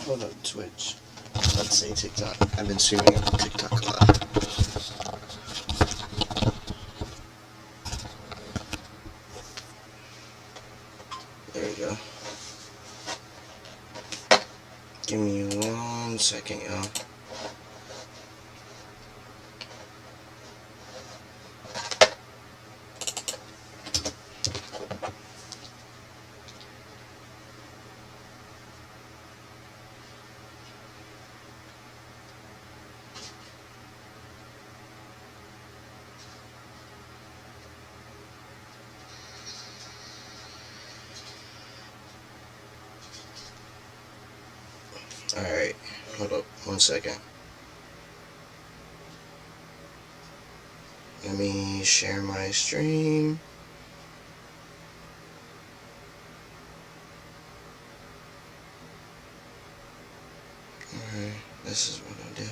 Hold up, Twitch. Let's say TikTok. I've been streaming on TikTok a lot. There we go. Give me 1 second, y'all. Alright, hold up 1 second. Let me share my stream. Alright, this is what I'll do.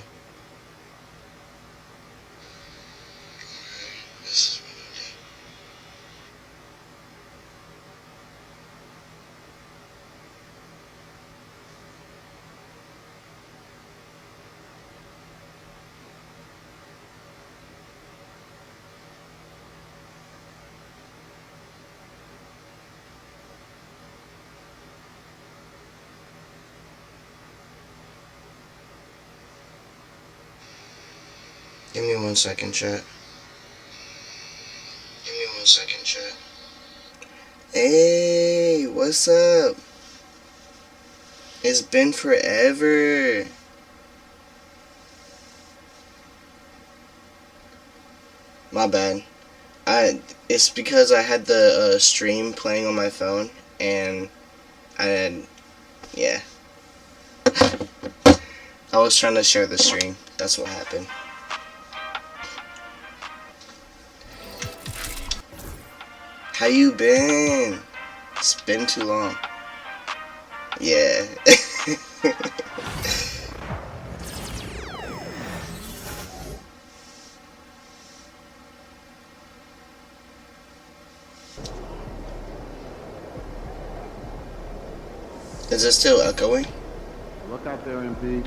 Give me 1 second, chat. Give me 1 second, chat. Hey, what's up? It's been forever. My bad. It's because I had the stream playing on my phone, and yeah. I was trying to share the stream. That's what happened. How you been? It's been too long. Yeah. Is it still echoing? Look out there, MP.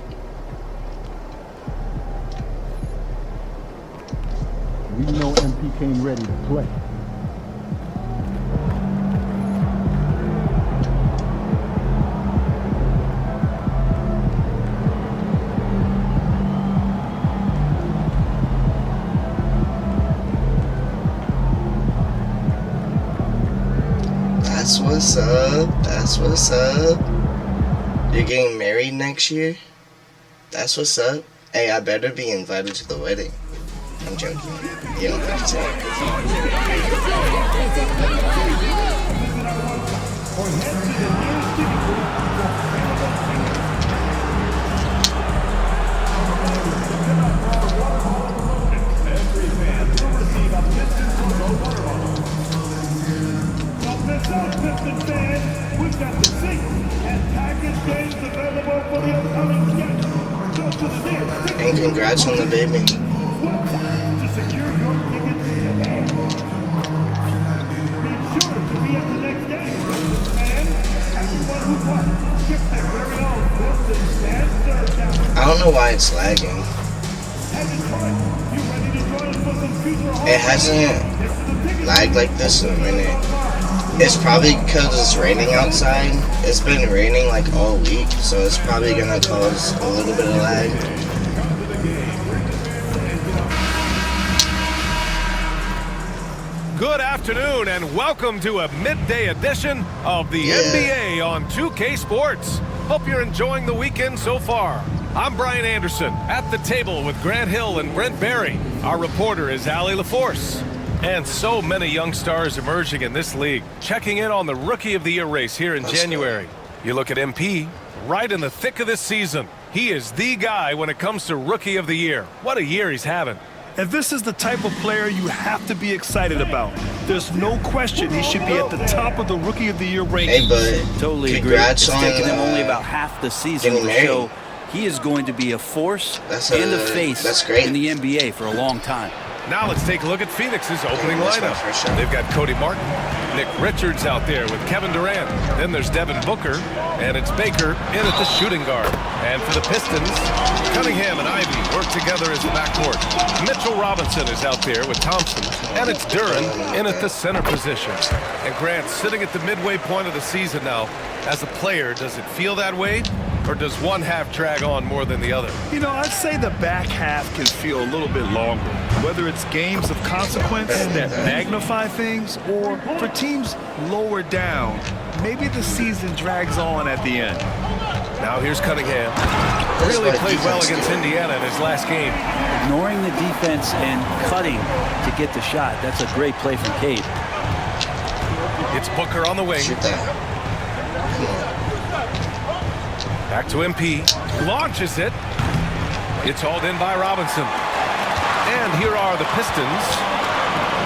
We know MP came ready to play. That's what's up. That's what's up. You're getting married next year? That's what's up. Hey, I better be invited to the wedding. I'm joking. You don't have to. We've got the seats and package games available for the upcoming schedule. Go to the nearest ticket. And congrats on the baby. Website to secure your tickets today. Be sure to be at the next game. And everyone who won, get their very own built-in stand serve down. I don't know why it's lagging. And Detroit, you ready to join us for some future home It hasn't lagged like this in a minute. It's probably because it's raining outside. It's been raining like all week, so it's probably gonna cause a little bit of lag. Good afternoon and welcome to a midday edition of the NBA on 2K Sports. Hope you're enjoying the weekend so far. I'm Brian Anderson at the table with Grant Hill and Brent Barry. Our reporter is Allie LaForce. And so many young stars emerging in this league, checking in on the Rookie of the Year race here in January. You look at MP, right in the thick of this season. He is the guy when it comes to Rookie of the Year. What a year he's having. And this is the type of player you have to be excited about. There's no question he should be at the top of the Rookie of the Year rankings. Hey, but Totally agree. congrats It's on taken him only about half the season getting to married. show he is going to be a force That's and a that's face great. in the NBA for a long time. Now let's take a look at Phoenix's opening That's my lineup. first shot. They've got Cody Martin, Nick Richards out there with Kevin Durant. Then there's Devin Booker, and it's Baker in at the shooting guard. And for the Pistons, Cunningham and Ivy work together as the backcourt. Mitchell Robinson is out there with Thompson, and it's Duran in at the center position. And Grant, sitting at the midway point of the season now, as a player, does it feel that way? Or does one half drag on more than the other? You know, I'd say the back half can feel a little bit longer, whether it's games of consequence that magnify things or for teams lower down, maybe the season drags on at the end. Now here's Cunningham. Really played well against Indiana in his last game. Ignoring the defense and cutting to get the shot. That's a great play from Cade. It's Booker on the wing. Shoot that. Back to MP. Launches it. It's hauled in by Robinson. And here are the Pistons.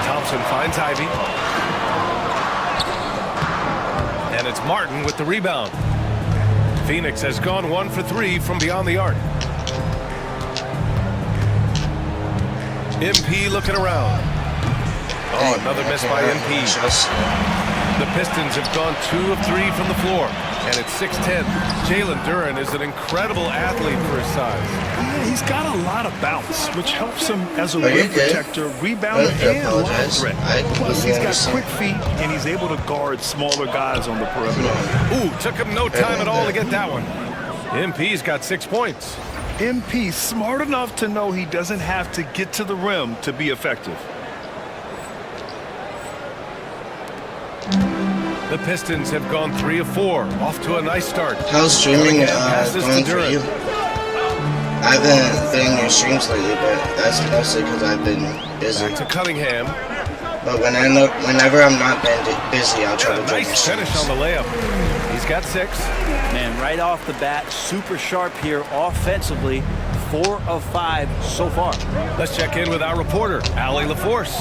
Thompson finds Ivy. And it's Martin with the rebound. Phoenix has gone 1 for 3 from beyond the arc. MP looking around. Oh, another miss by MP. The Pistons have gone 2 of 3 from the floor. And it's 6'10". Jalen Duran is an incredible athlete for his size. Yeah, he's got a lot of bounce, which helps him as a Are you rim good? protector, rebounder, I and line apologize. threat. I Plus, he's got understand. quick feet, and he's able to guard smaller guys on the perimeter. Ooh, took him no time at all to get that one. MP's got 6 points. MP smart enough to know he doesn't have to get to the rim to be effective. The Pistons have gone 3 of 4, off to a nice start. How's streaming Passes to going for Duran. you? I haven't been in your streams lately, but that's mostly because I've been busy. Back to Cunningham. But whenever I'm not busy, I'll try to join your Nice finish on streams. the layup. He's got 6. Man, right off the bat, super sharp here offensively. 4 of 5 so far. Let's check in with our reporter, Allie LaForce.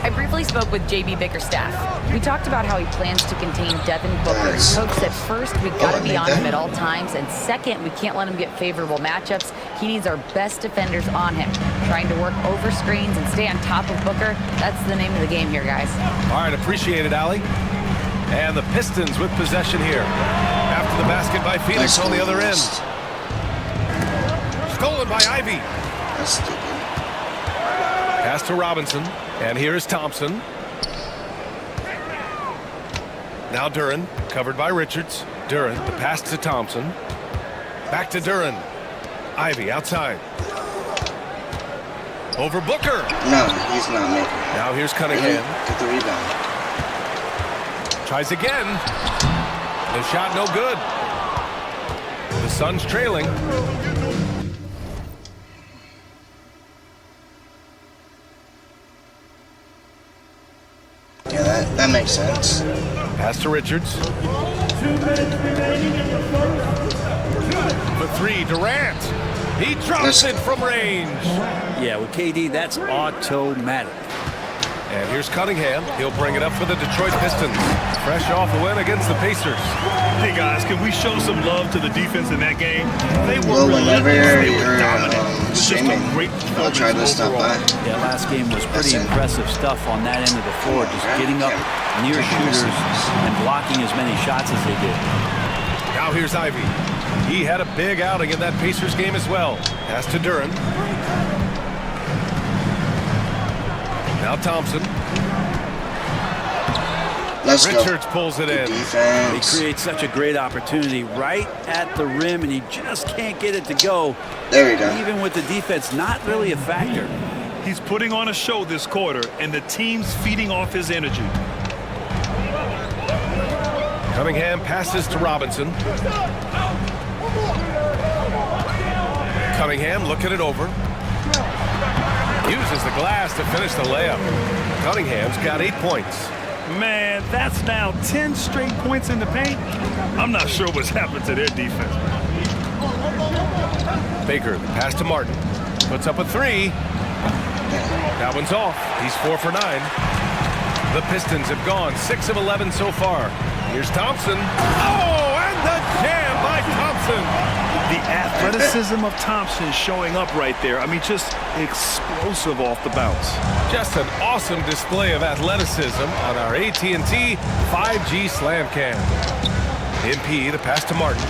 I briefly spoke with JB Bickerstaff. We talked about how he plans to contain Devin Booker. Nice. Coach said first, we've got Oh, to I be on like him that. at all times, and second, we can't let him get favorable matchups. He needs our best defenders on him. Trying to work over screens and stay on top of Booker, that's the name of the game here, guys. All right, appreciate it, Allie. And the Pistons with possession here. After the basket by Phoenix Nice on the other end. missed. Stolen by Ivy. That's stupid. Pass to Robinson. And here is Thompson. Now Duran, covered by Richards. Duran, the pass to Thompson. Back to Duran. Ivy outside. Over Booker. No, he's not making it. Now here's Really? Cunningham. Get the rebound. Tries again. The shot no good. The Suns trailing. Yeah, that makes sense. Pass to Richards. 2 minutes remaining in the first. For 3, Durant. He drops it from range. Yeah, with KD, that's automatic. And here's Cunningham. He'll bring it up for the Detroit Pistons. Fresh off a win against the Pacers. Hey, guys, can we show some love to the defense in that game? They Well, were whenever relentless. They were you're dominant. It was just a streaming, great I'll try to performance stop by. overall. Yeah, last game was pretty That's it. impressive stuff on that end of the floor, just getting up near shooters and blocking as many shots as they did. Now here's Ivy. He had a big outing in that Pacers game as well. Pass to Duran. Now Thompson. Let's go. Richards pulls it in. He Defense. creates such a great opportunity right at the rim, and he just can't get it to go. There we go. Even with the defense not really a factor. He's putting on a show this quarter, and the team's feeding off his energy. Cunningham passes to Robinson. Cunningham looking it over. Uses the glass to finish the layup. Cunningham's got 8 points. Man, that's now 10 straight points in the paint. I'm not sure what's happened to their defense. Baker, the pass to Martin. Puts up a 3. That one's off. He's 4 for 9. The Pistons have gone 6 of 11 so far. Here's Thompson. Oh, and the jam by Thompson. Thompson. The athleticism of Thompson showing up right there. I mean, just explosive off the bounce. Just an awesome display of athleticism on our AT&T 5G Slam Cam. MP, the pass to Martin.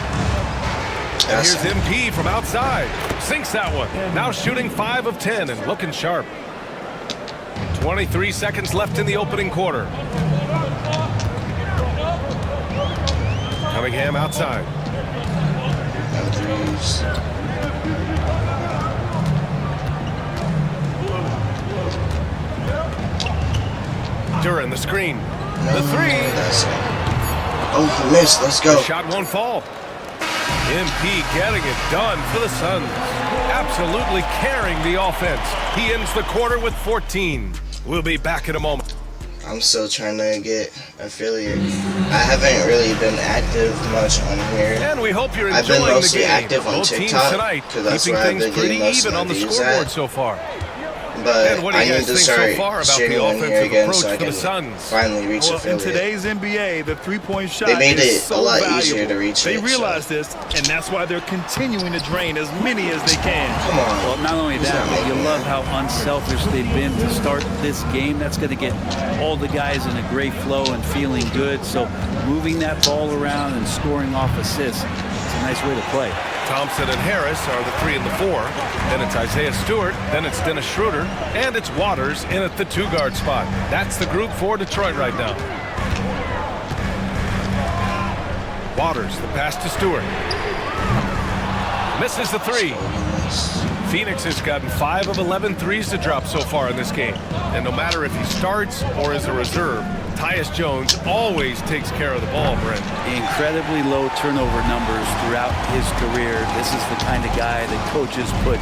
And here's MP from outside. Sinks that one. Now shooting 5 of 10 and looking sharp. 23 seconds left in the opening quarter. Cunningham outside. Duran the screen. The three. Oh, he missed. Let's go. The shot won't fall. MP getting it done for the Suns. Absolutely carrying the offense. He ends the quarter with 14. We'll be back in a moment. I'm still trying to get affiliate. I haven't really been active much on here. And we hope you're I've enjoying been mostly the game. active on Both teams TikTok tonight, because that's keeping where I've things been pretty getting most even of on my the views scoreboard at. so far. But And what do I you need guys to think so start far about streaming the on here offensive again approach so I for the can Suns? finally reach Well, in affiliate. today's NBA, the three-point shot They made is it so a lot valuable. easier to reach They it, realize this, and that's why they're continuing to drain as many as they can. Come on. Well, not only He's that, not but you making love it. how unselfish they've been to start this game. That's going to get all the guys in a great flow and feeling good. So moving that ball around and scoring off assists, it's a nice way to play. Thompson and Harris are the 3 and the 4. Then it's Isaiah Stewart. Then it's Dennis Schroeder. And it's Waters in at the 2-guard spot. That's the group for Detroit right now. Waters, the pass to Stewart. Misses the 3. Phoenix has gotten 5 of 11 threes to drop so far in this game. And no matter if he starts or is a reserve, Tyus Jones always takes care of the ball, Brent. Incredibly low turnover numbers throughout his career. This is the kind of guy that coaches put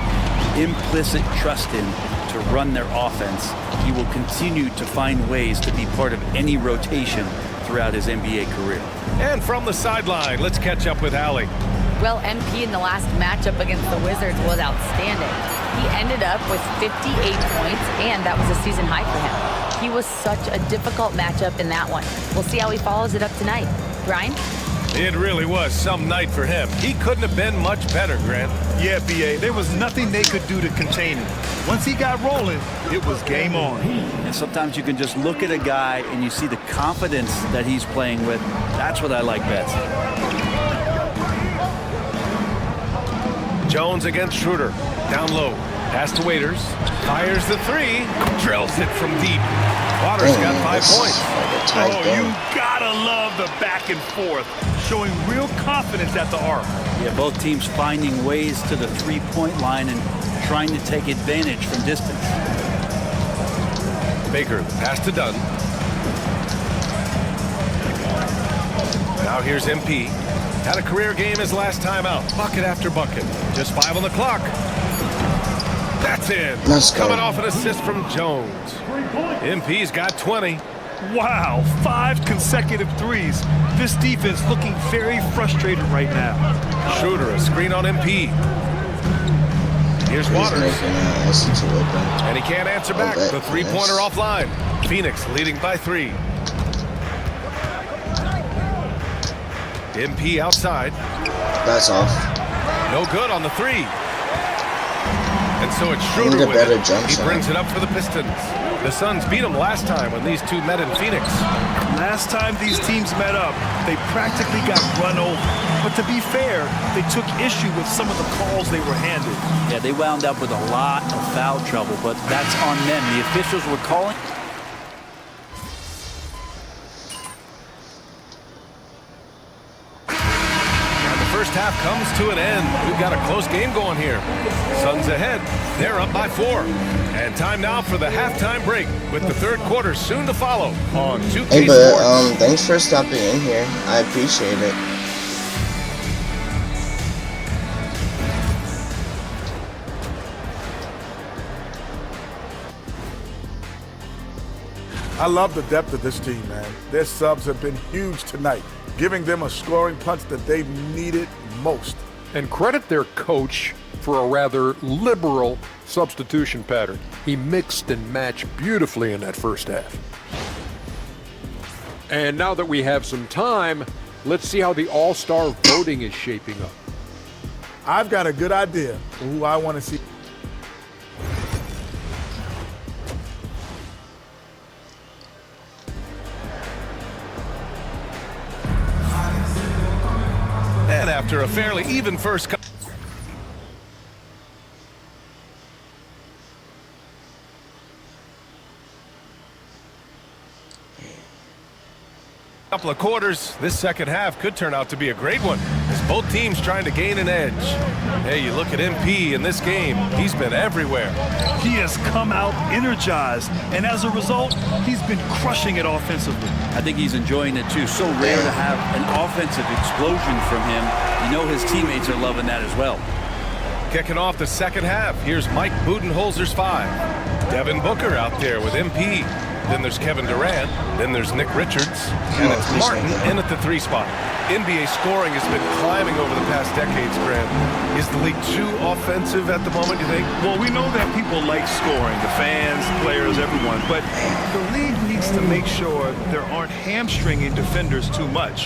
implicit trust in to run their offense. He will continue to find ways to be part of any rotation throughout his NBA career. And from the sideline, let's catch up with Allie. Well, MP in the last matchup against the Wizards was outstanding. He ended up with 58 points, and that was a season high for him. He was such a difficult matchup in that one. We'll see how he follows it up tonight. Brian? It really was some night for him. He couldn't have been much better, Grant. Yeah, BA, there was nothing they could do to contain him. Once he got rolling, it was game on. And sometimes you can just look at a guy and you see the confidence that he's playing with. That's what I like best. Jones against Schroeder. Down low. Pass to Waiters. Fires the 3. Drills it from deep. Waters got 5 points. Oh, you gotta love the back and forth, showing real confidence at the arc. Yeah, both teams finding ways to the three-point line and trying to take advantage from distance. Baker, pass to Dunn. Now here's MP. Had a career game his last time out. Bucket after bucket. Just 5 on the clock. That's in. Let's go. Coming off an assist from Jones. MP's got 20. Wow, 5 consecutive threes. This defense looking very frustrated right now. Schroeder, a screen on MP. Here's Waters. And he can't answer back. The three-pointer offline. Phoenix leading by 3. MP outside. That's off. No good on the 3. And so it's Schroeder with it. He brings it up for the Pistons. The Suns beat them last time when these two met in Phoenix. Last time these teams met up, they practically got run over. But to be fair, they took issue with some of the calls they were handed. Yeah, they wound up with a lot of foul trouble, but that's on them. The officials were calling. First half comes to an end. We've got a close game going here. Suns ahead. They're up by 4. And time now for the halftime break with the third quarter soon to follow on 2K Hey, Sports. but thanks for stopping in here. I appreciate it. I love the depth of this team, man. Their subs have been huge tonight, giving them a scoring punch that they've needed most. And credit their coach for a rather liberal substitution pattern. He mixed and matched beautifully in that first half. And now that we have some time, let's see how the All-Star voting is shaping up. I've got a good idea of who I want to see. And after a fairly even first couple of quarters, this second half could turn out to be a great one as both teams trying to gain an edge. Hey, you look at MP in this game, he's been everywhere. He has come out energized, and as a result, he's been crushing it offensively. I think he's enjoying it too. So rare to have an offensive explosion from him. You know his teammates are loving that as well. Kicking off the second half, here's Mike Budenholzer's 5. Devin Booker out there with MP. Then there's Kevin Durant. Then there's Nick Richards. And it's Martin in at the 3 spot. NBA scoring has been climbing over the past decades, Grant. Is the league too offensive at the moment, you think? Well, we know that people like scoring, the fans, players, everyone, but the league needs to make sure there aren't hamstringing defenders too much.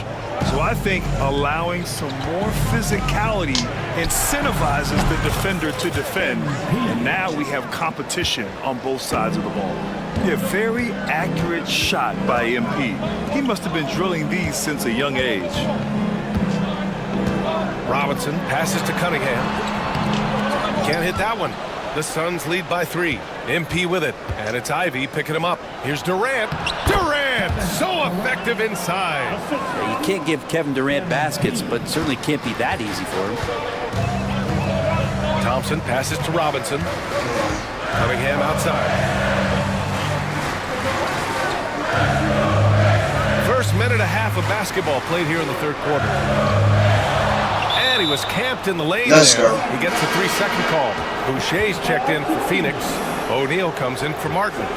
So I think allowing some more physicality incentivizes the defender to defend, and now we have competition on both sides of the ball. A very accurate shot by MP. He must have been drilling these since a young age. Robinson passes to Cunningham. Can't hit that one. The Suns lead by 3. MP with it, and it's Ivy picking him up. Here's Durant. Durant, so effective inside. Yeah, you can't give Kevin Durant baskets, but certainly can't be that easy for him. Thompson passes to Robinson. Cunningham outside. First minute and a half of basketball played here in the third quarter. And he was camped in the lane there. He gets a 3-second call. Boucher's checked in for Phoenix. O'Neal comes in for Martin.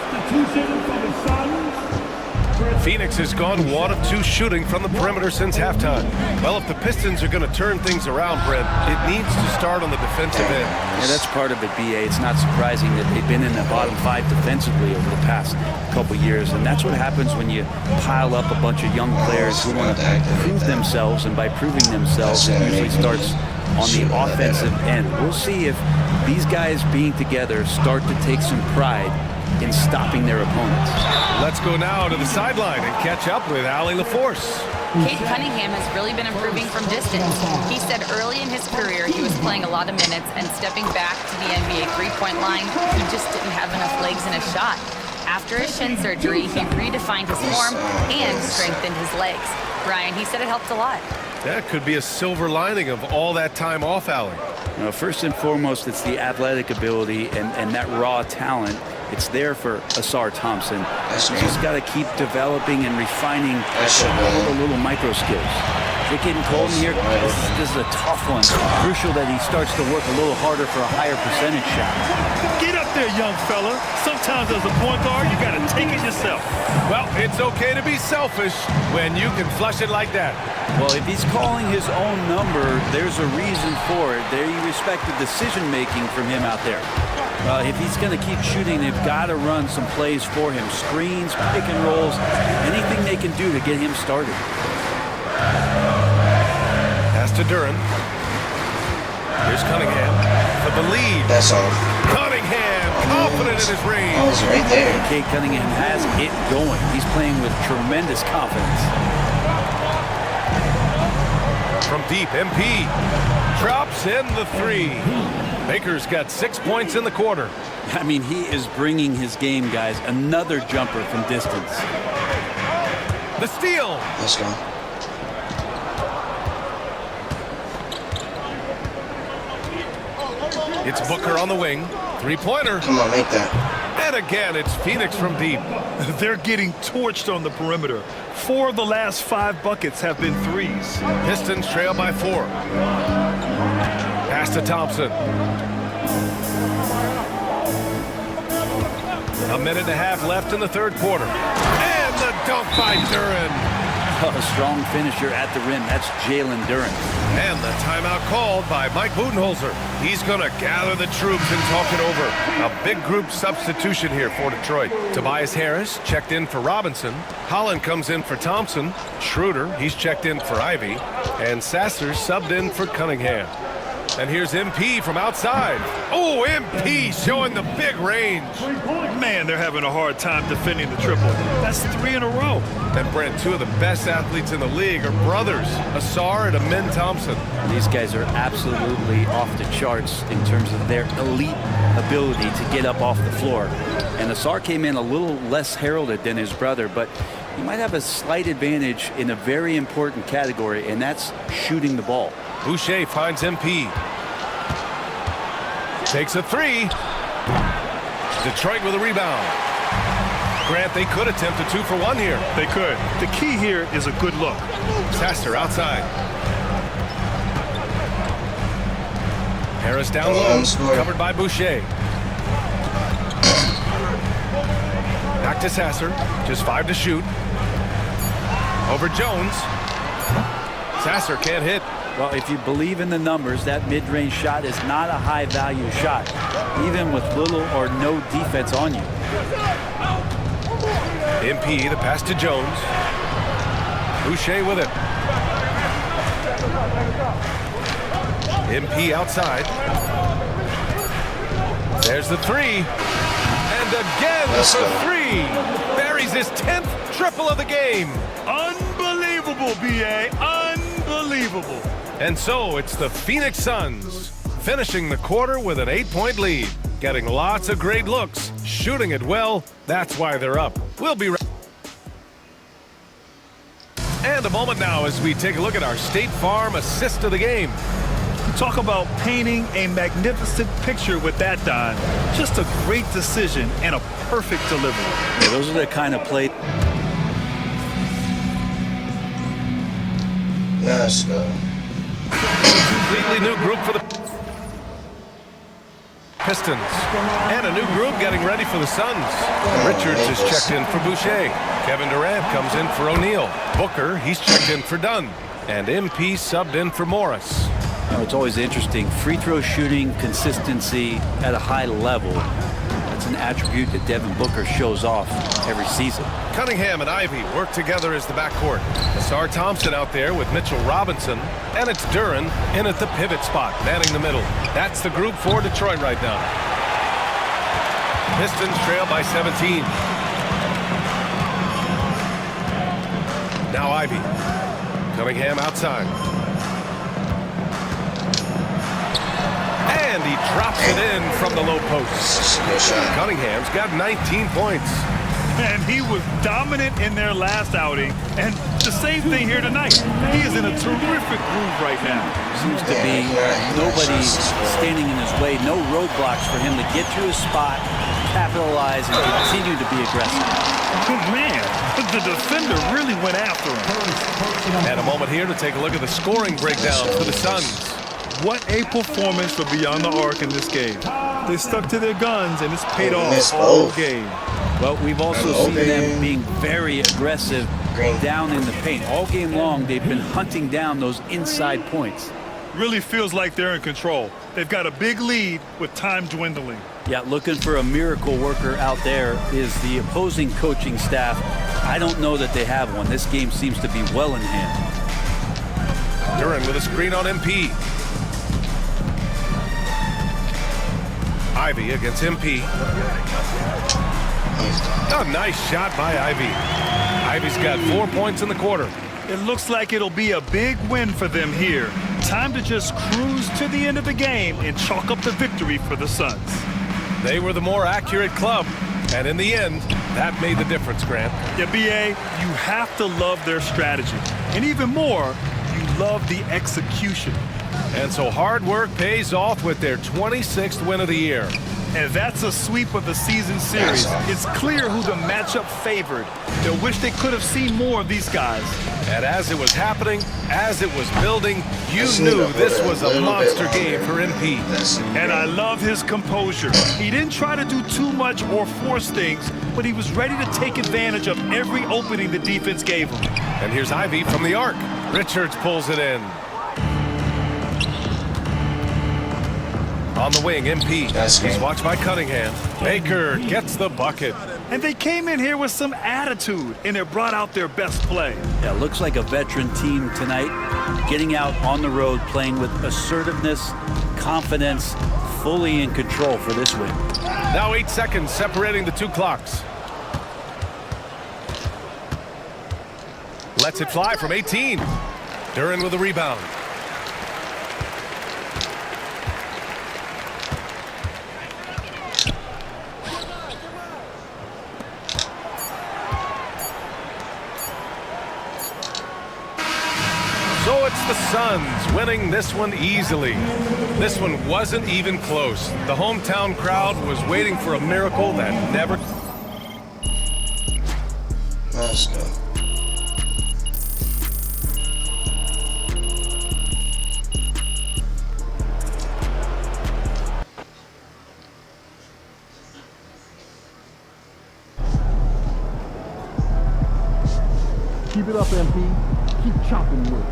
Phoenix has gone 1 of 2 shooting from the perimeter since halftime. Well, if the Pistons are going to turn things around, Brent, it needs to start on the defensive end. Yeah, that's part of it, B.A. It's not surprising that they've been in the bottom 5 defensively over the past couple years, and that's what happens when you pile up a bunch of young players who want to prove themselves, and by proving themselves, it usually starts on the offensive end. We'll see if these guys being together start to take some pride in stopping their opponents. Let's go now to the sideline and catch up with Allie LaForce. Cade Cunningham has really been improving from distance. He said early in his career he was playing a lot of minutes, and stepping back to the NBA three-point line, he just didn't have enough legs in his shot. After his shin surgery, he redefined his form and strengthened his legs. Brian, he said it helped a lot. That could be a silver lining of all that time off, Allie. First and foremost, it's the athletic ability and that raw talent. It's there for Asar Thompson. He's just got to keep developing and refining all the little micro skills. They're getting cold in here. This is a tough one. Crucial that he starts to work a little harder for a higher percentage shot. Get up there, young fella. Sometimes as a point guard, you got to take it yourself. Well, it's okay to be selfish when you can flush it like that. Well, if he's calling his own number, there's a reason for it. They respect the decision-making from him out there. If he's going to keep shooting, they've got to run some plays for him. Screens, pick and rolls, anything they can do to get him started. Pass to Duran. Here's Cunningham for the lead. That's all. Cunningham, confident in his range. Oh, it's right there. Cade Cunningham has it going. He's playing with tremendous confidence. From deep, MP drops in the 3. Baker's got 6 points in the quarter. I mean, he is bringing his game, guys. Another jumper from distance. The steal. Let's go. It's Booker on the wing. 3-pointer. Come on, make that. And again, it's Phoenix from deep. They're getting torched on the perimeter. 4 of the last 5 buckets have been threes. Pistons trail by 4. Pass to Thompson. A minute and a half left in the third quarter. And the dunk by Duran. A strong finisher at the rim. That's Jalen Duran. And the timeout called by Mike Budenholzer. He's going to gather the troops and talk it over. A big group substitution here for Detroit. Tobias Harris checked in for Robinson. Holland comes in for Thompson. Schroeder, he's checked in for Ivy. And Sasser subbed in for Cunningham. And here's MP from outside. Oh, MP showing the big range. Man, they're having a hard time defending the triple. That's 3 in a row. And Brent, 2 of the best athletes in the league are brothers, Asar and Amin Thompson. These guys are absolutely off the charts in terms of their elite ability to get up off the floor. And Asar came in a little less heralded than his brother, but he might have a slight advantage in a very important category, and that's shooting the ball. Boucher finds MP. Takes a 3. Detroit with a rebound. Grant, they could attempt a 2-for-1 here. They could. The key here is a good look. Sasser outside. Harris down low, covered by Boucher. Back to Sasser, just 5 to shoot. Over Jones. Sasser can't hit. Well, if you believe in the numbers, that mid-range shot is not a high-value shot, even with little or no defense on you. MP, the pass to Jones. Boucher with it. MP outside. There's the 3. And again for 3. Buries his 10th triple of the game. Unbelievable, B.A. Unbelievable. And so it's the Phoenix Suns finishing the quarter with an 8-point lead. Getting lots of great looks, shooting it well. That's why they're up. We'll be right. And a moment now as we take a look at our State Farm assist of the game. Talk about painting a magnificent picture with that, Don. Just a great decision and a perfect delivery. Yeah, those are the kind of plays. Let's go. Completely new group for the Pistons. And a new group getting ready for the Suns. Richards is checked in for Boucher. Kevin Durant comes in for O'Neal. Booker, he's checked in for Dunn. And MP subbed in for Morris. You know, it's always interesting. Free throw shooting, consistency at a high level. That's an attribute that Devin Booker shows off every season. Cunningham and Ivy work together as the backcourt. Asar Thompson out there with Mitchell Robinson. And it's Duran in at the pivot spot, manning the middle. That's the group for Detroit right now. Pistons trail by 17. Now Ivy. Cunningham outside. And he drops it in from the low post. Cunningham's got 19 points. And he was dominant in their last outing. And the same thing here tonight. He is in a terrific groove right now. Seems to be nobody standing in his way. No roadblocks for him to get to his spot, capitalize, and continue to be aggressive. Man, the defender really went after him. And a moment here to take a look at the scoring breakdown for the Suns. What a performance for Beyond the Arc in this game. They stuck to their guns, and it's paid off all game. Well, we've also seen them being very aggressive down in the paint. All game long, they've been hunting down those inside points. Really feels like they're in control. They've got a big lead with time dwindling. Yeah, looking for a miracle worker out there is the opposing coaching staff. I don't know that they have one. This game seems to be well in hand. Duran with a screen on MP. Ivy against MP. A nice shot by Ivy. Ivy's got 4 points in the quarter. It looks like it'll be a big win for them here. Time to just cruise to the end of the game and chalk up the victory for the Suns. They were the more accurate club, and in the end, that made the difference, Grant. Yeah, B.A., you have to love their strategy. And even more, you love the execution. And so hard work pays off with their 26th win of the year. And that's a sweep of the season series. It's clear who the matchup favored. They'll wish they could have seen more of these guys. And as it was happening, as it was building, you knew this was a monster game for MP. And I love his composure. He didn't try to do too much or force things, but he was ready to take advantage of every opening the defense gave him. And here's Ivy from the arc. Richards pulls it in. On the wing, MP. He's watched by Cunningham. Baker gets the bucket. And they came in here with some attitude, and it brought out their best play. Yeah, looks like a veteran team tonight, getting out on the road, playing with assertiveness, confidence, fully in control for this win. Now 8 seconds separating the two clocks. Lets it fly from 18. Duran with a rebound. So it's the Suns winning this one easily. This one wasn't even close. The hometown crowd was waiting for a miracle that never... Let's go. Keep it up, MP. Keep chopping wood.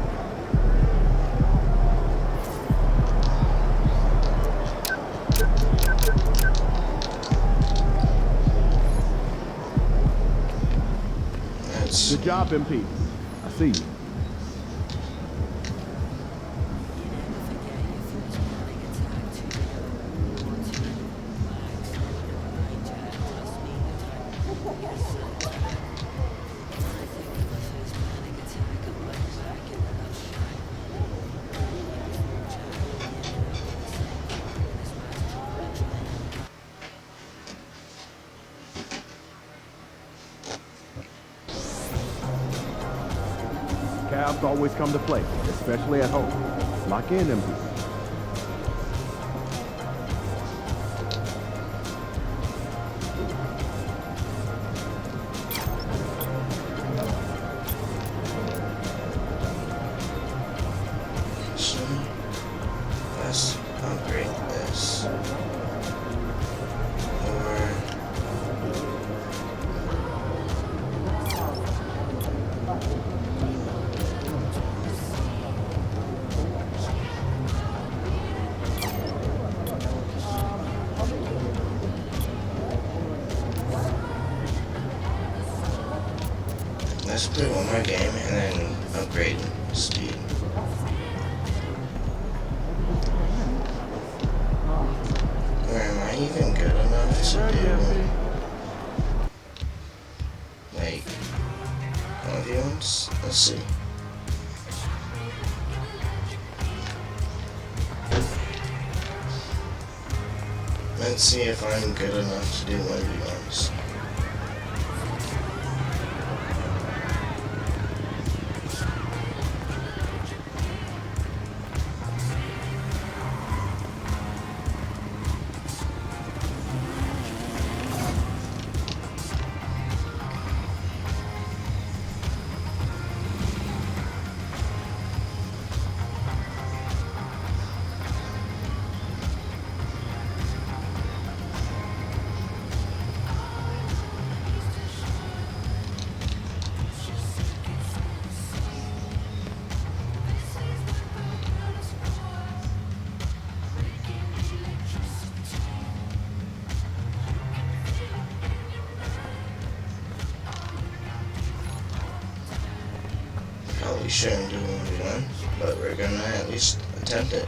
Good job, MP. I see you. Cavs always come to play, especially at home. Lock in, MP. So, let's upgrade this. Or... let's play one more game and then upgrade speed. Or am I even good enough to do like 1v1s? Let's see. Let's see if I'm good enough to do 1v1s. Probably shouldn't do 1v1, but we're gonna at least attempt it.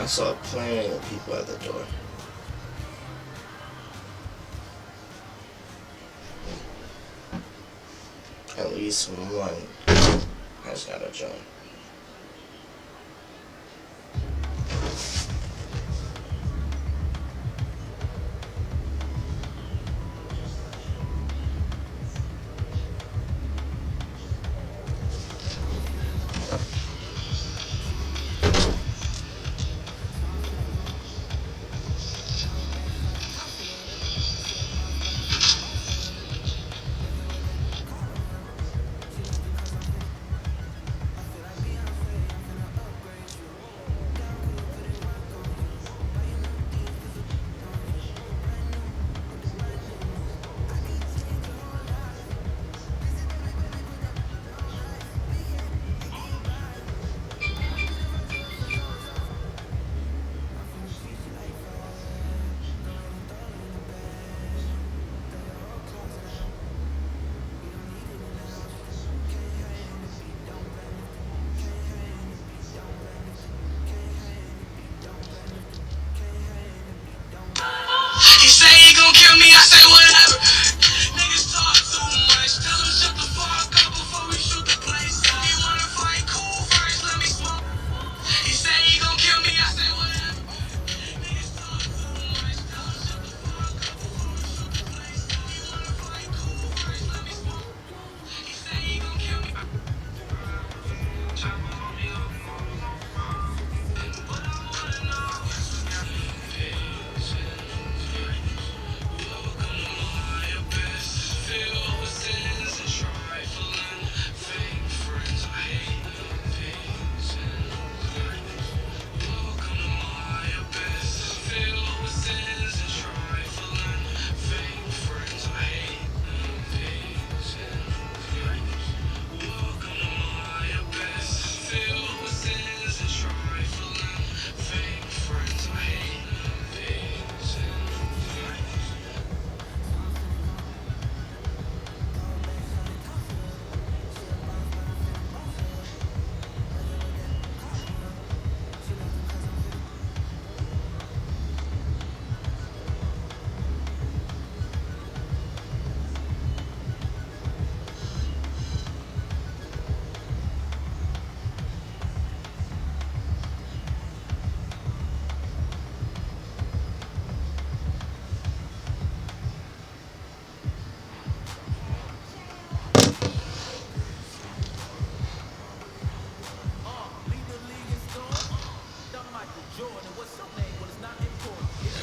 I saw plenty of people at the door. At least one has got to join.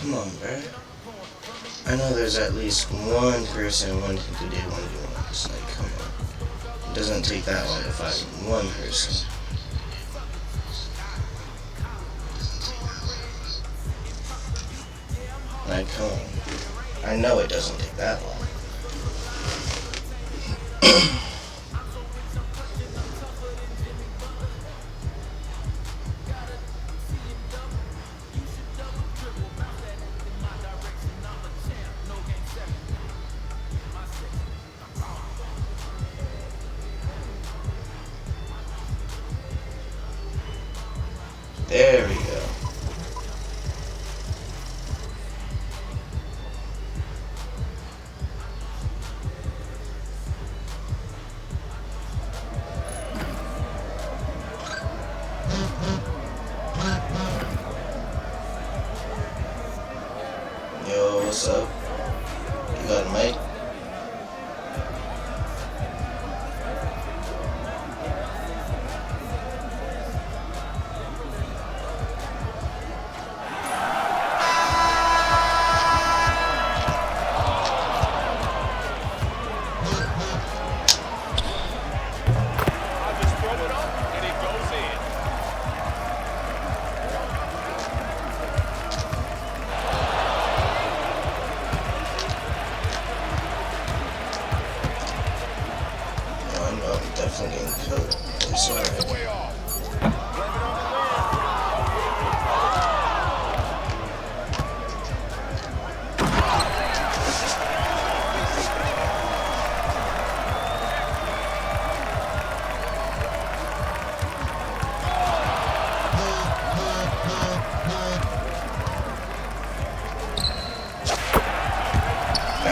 Come on, bro. I know there's at least one person wanting to do 1v1s. Like, come on. It doesn't take that long to find one person. Like, come on. I know it doesn't take that long. There we go. Yo, what's up? You got a mic?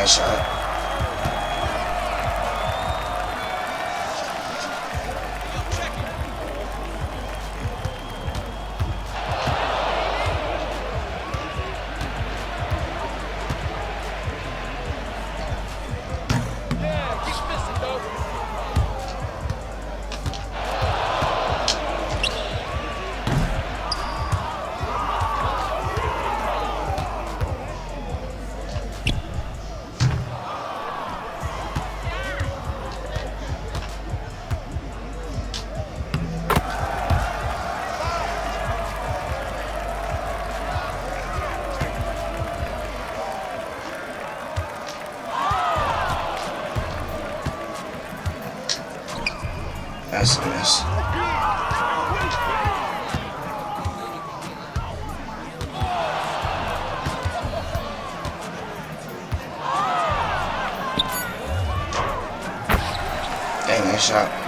Nice shot. That's a miss. Dang, nice shot.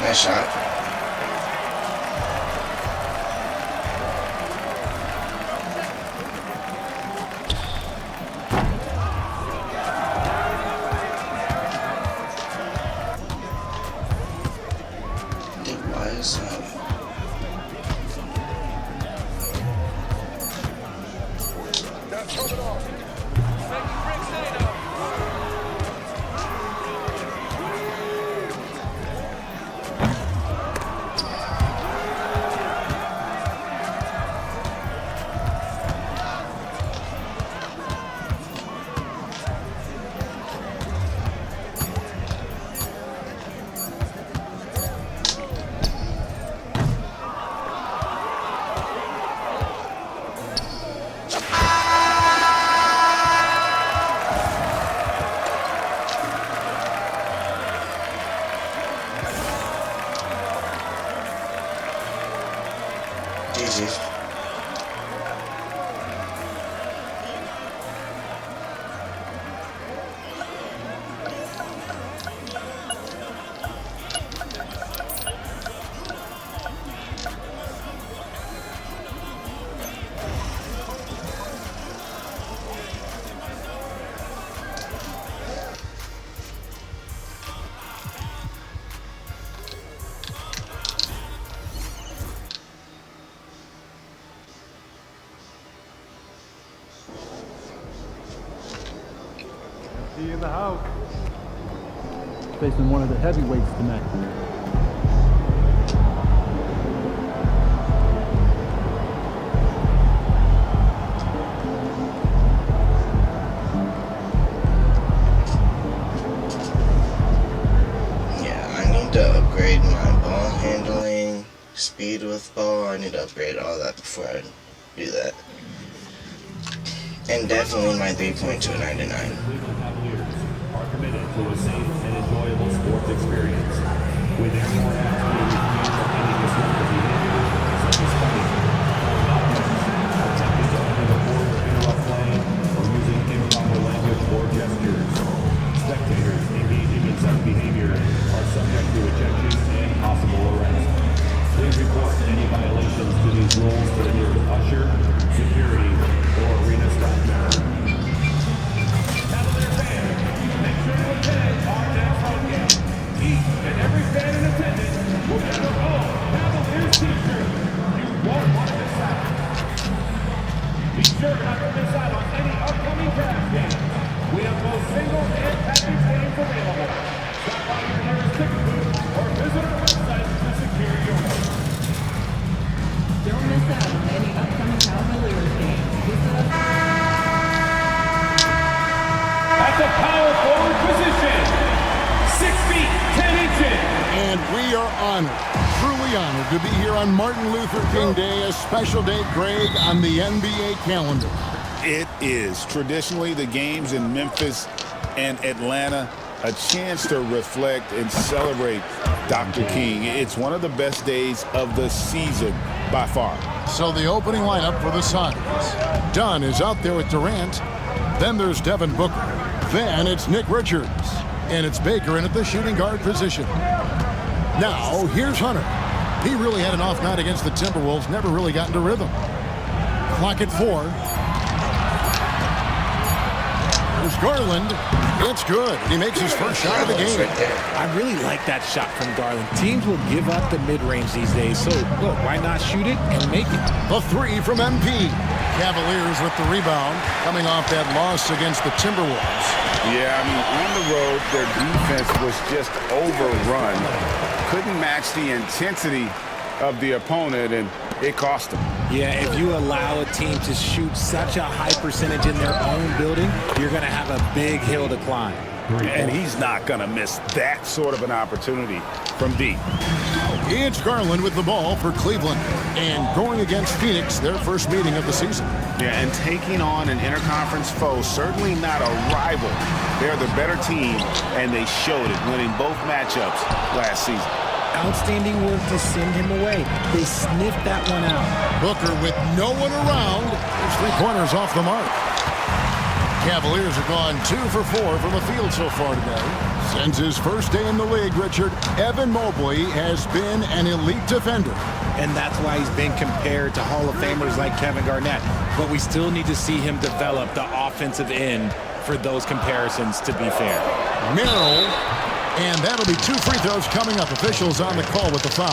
Nice shot. Dude, why is that? GG. In the house. Facing one of the heavyweights tonight. Yeah, I need to upgrade my ball handling, speed with ball. I need to upgrade all that before I do that. And definitely my 3-point to a 99. Are committed to a safe and enjoyable sports experience. We therefore ask you to refrain from any disruptive behavior, such as fighting, or attempting to Rules for the nearest usher, security, or arena staff member. Cavalier fans, make sure to attend our next home game. Each and every fan in attendance will get their own Cavaliers t-shirt. You won't want to miss out. Be sure not to miss out on any upcoming Cavs games. We have both single and package games available. Stop by your nearest ticket booth or visit our website to secure yours. Don't miss out on any upcoming Cavaliers games. Visit us at the power forward position, 6 feet 10 inches. And we are honored, truly honored, to be here on Martin Luther King Day, a special day, Greg, on the NBA calendar. It is traditionally the games in Memphis and Atlanta, a chance to reflect and celebrate Dr. King. It's one of the best days of the season by far. So the opening lineup for the Suns. Dunn is out there with Durant. Then there's Devin Booker. Then it's Nick Richards. And it's Baker in at the shooting guard position. Now, here's Hunter. He really had an off night against the Timberwolves, never really got into rhythm. Clock at 4. There's Garland. It's good. He makes his first shot of the game. I really like that shot from Garland. Teams will give up the mid-range these days, so look, why not shoot it and make it? The 3 from MP. Cavaliers with the rebound, coming off that loss against the Timberwolves. Yeah, I mean, on the road, their defense was just overrun. Couldn't match the intensity of the opponent, and it cost them. Yeah, if you allow a team to shoot such a high percentage in their own building, you're going to have a big hill to climb. And he's not going to miss that sort of an opportunity from deep. It's Garland with the ball for Cleveland. And going against Phoenix, their first meeting of the season. Yeah, and taking on an interconference foe, certainly not a rival. They're the better team, and they showed it, winning both matchups last season. Outstanding work to send him away. They sniffed that one out. Booker with no one around. His 3 pointers off the mark. Cavaliers have gone 2 for 4 from the field so far today. Since his first day in the league, Richard, Evan Mobley has been an elite defender. And that's why he's been compared to Hall of Famers like Kevin Garnett. But we still need to see him develop the offensive end for those comparisons to be fair. Merrill. And that'll be 2 free throws coming up. Officials on the call with the foul.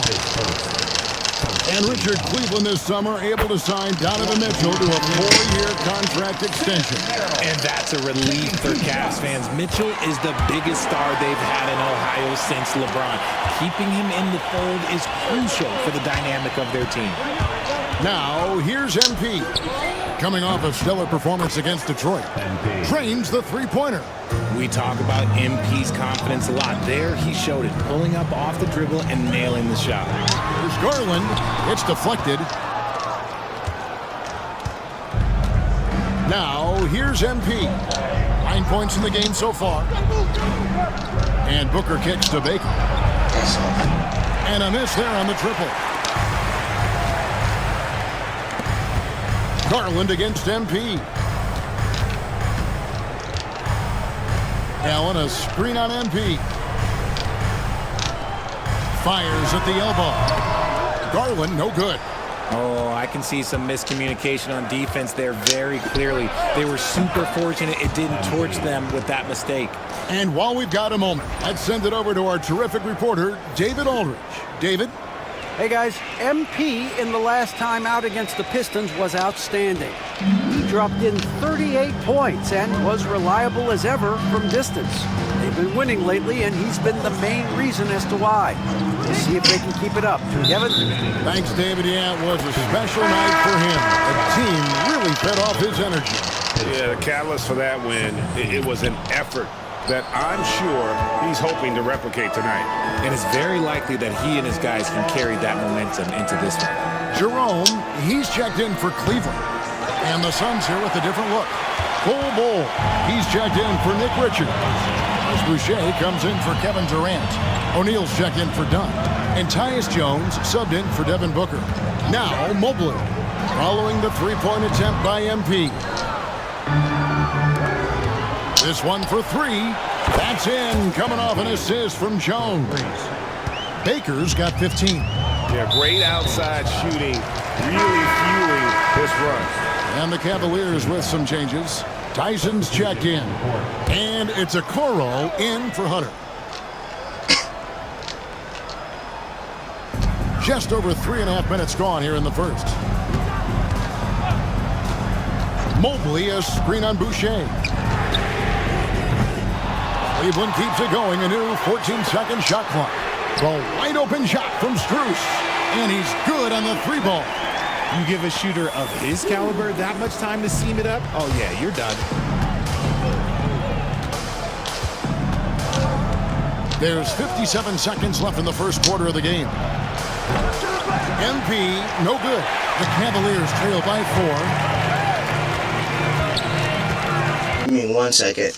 And Richard, Cleveland this summer able to sign Donovan Mitchell to a 4-year contract extension. And that's a relief for Cavs fans. Mitchell is the biggest star they've had in Ohio since LeBron. Keeping him in the fold is crucial for the dynamic of their team. Now, here's MP. Coming off a stellar performance against Detroit. Trains the three-pointer. We talk about MP's confidence a lot. There, he showed it, pulling up off the dribble and nailing the shot. There's Garland. It's deflected. Now, here's MP. 9 points in the game so far. And Booker kicks to Baker. And a miss there on the triple. Garland against MP. Allen, a screen on MP. Fires at the elbow. Garland, no good. Oh, I can see some miscommunication on defense there very clearly. They were super fortunate it didn't torch them with that mistake. And while we've got a moment, let's send it over to our terrific reporter, David Aldridge. David? Hey guys, MP in the last time out against the Pistons was outstanding. He dropped in 38 points and was reliable as ever from distance. They've been winning lately, and he's been the main reason as to why. We'll see if they can keep it up. Kevin? Thanks, David. Yeah, it was a special night for him. The team really fed off his energy. Yeah, the catalyst for that win, it was an effort that I'm sure he's hoping to replicate tonight. And it's very likely that he and his guys can carry that momentum into this one. Jerome, he's checked in for Cleveland. And the Suns here with a different look. Full Bull, he's checked in for Nick Richards. As Boucher comes in for Kevin Durant. O'Neal's checked in for Dunn. And Tyus Jones subbed in for Devin Booker. Now Mobley, following the three-point attempt by MP. This one for 3. That's in, coming off an assist from Jones. Baker's got 15. Yeah, great outside shooting, really fueling this run. And the Cavaliers with some changes. Tyson's checked in. And it's a Okoro in for Hunter. Just over 3.5 minutes gone here in the first. Mobley, a screen on Boucher. Cleveland keeps it going. A new 14-second shot clock. The wide open shot from Strus. And he's good on the three ball. You give a shooter of his caliber that much time to seam it up? Oh, yeah, you're done. There's 57 seconds left in the first quarter of the game. MP, no good. The Cavaliers trail by 4. Give me 1 second.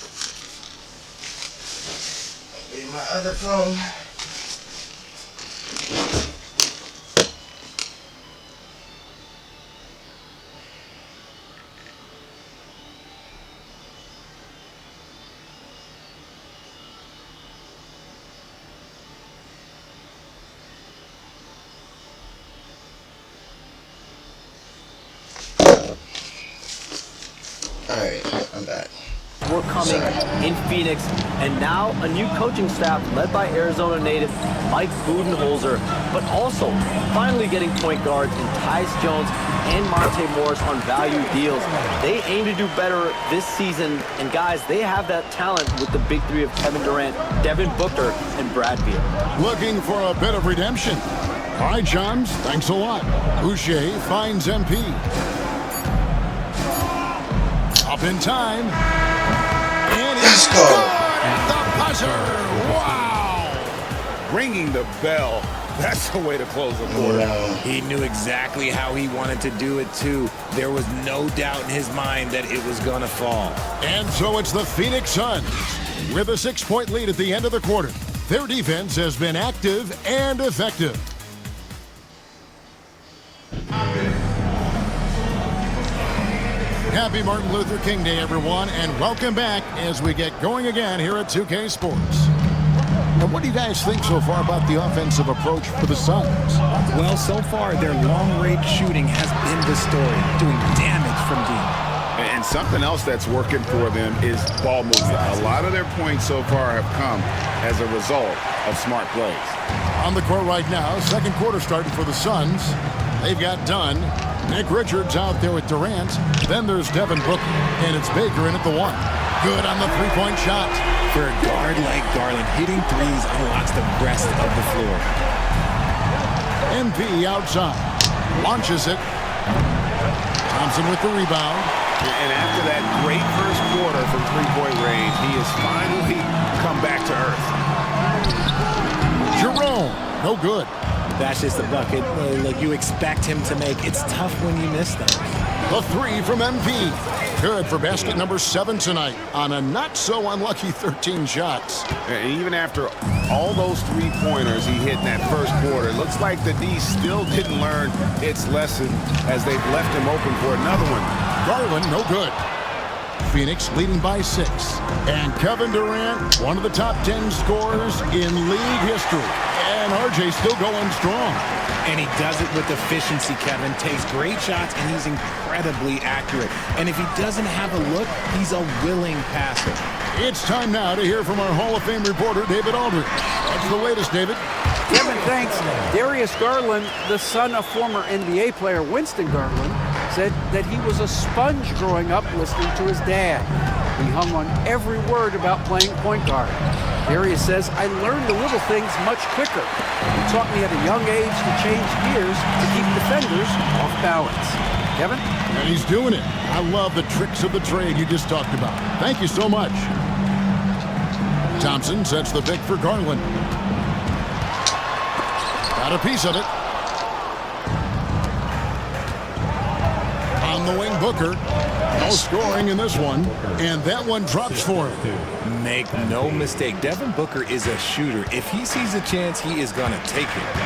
Get my other phone. Alright, I'm back. We're coming in Phoenix, and now a new coaching staff led by Arizona native Mike Budenholzer, but also finally getting point guards in Tyus Jones and Monte Morris on value deals. They aim to do better this season, and guys, they have that talent with the big three of Kevin Durant, Devin Booker, and Brad Beal. Looking for a bit of redemption. All right, Johns, thanks a lot. Boucher finds MP. Up in time. And he scored the buzzer. Wow. Ringing the bell. That's the way to close the quarter. He knew exactly how he wanted to do it, too. There was no doubt in his mind that it was going to fall. And so it's the Phoenix Suns with a 6-point lead at the end of the quarter. Their defense has been active and effective. Happy Martin Luther King Day, everyone, and welcome back as we get going again here at 2K Sports. Now, what do you guys think so far about the offensive approach for the Suns? Well, so far, their long-range shooting has been the story, doing damage from deep. And something else that's working for them is ball movement. A lot of their points so far have come as a result of smart plays. On the court right now, second quarter starting for the Suns. They've got Dunn. Nick Richards out there with Durant. Then there's Devin Booker, and it's Baker in at the 1. Good on the three-point shot. For a guard like Garland, hitting threes unlocks the rest of the floor. MP outside. Launches it. Thompson with the rebound. And after that great first quarter from three-point range, he has finally come back to earth. Jerome, no good. That's just a bucket like you expect him to make. It's tough when you miss them. The 3 from MP. Good for basket number 7 tonight on a not-so-unlucky 13 shots. And even after all those three-pointers he hit in that first quarter, it looks like the D still didn't learn its lesson as they've left him open for another one. Garland, no good. Phoenix leading by 6. And Kevin Durant, one of the top 10 scorers in league history. And RJ still going strong. And he does it with efficiency, Kevin. Takes great shots, and he's incredibly accurate. And if he doesn't have a look, he's a willing passer. It's time now to hear from our Hall of Fame reporter, David Aldridge. What's the latest, David? Kevin, thanks. Darius Garland, the son of former NBA player Winston Garland, said that he was a sponge growing up listening to his dad. He hung on every word about playing point guard. Darius says, I learned the little things much quicker. He taught me at a young age to change gears to keep defenders off balance. Kevin? And he's doing it. I love the tricks of the trade you just talked about. Thank you so much. Thompson sets the pick for Garland. Got a piece of it. On the wing, Booker. No scoring in this one. And that one drops for him. Make no mistake, Devin Booker is a shooter. If he sees a chance, he is going to take it.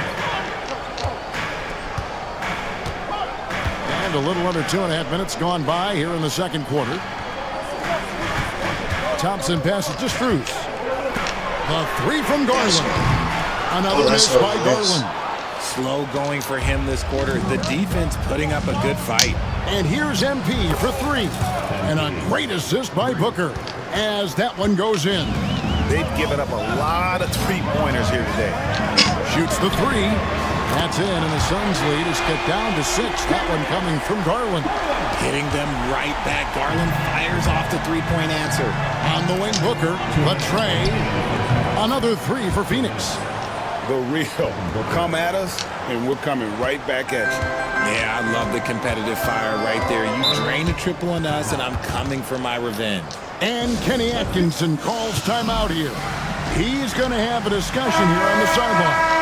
And a little under 2.5 minutes gone by here in the second quarter. Thompson passes to Strus. The 3 from Garland. Another miss by Garland. Slow going for him this quarter. The defense putting up a good fight. And here's MP for three. And a great assist by Booker as that one goes in. They've given up a lot of three-pointers here today. Shoots the three. That's in, and the Suns lead is cut down to 6. That one coming from Garland. Hitting them right back. Garland fires off the three-point answer. On the wing, Booker. But Trey. Another three for Phoenix. The real will come at us, and we're coming right back at you. Yeah, I love the competitive fire right there. You drain a triple on us, and I'm coming for my revenge. And Kenny Atkinson calls timeout here. He's going to have a discussion here on the sideline.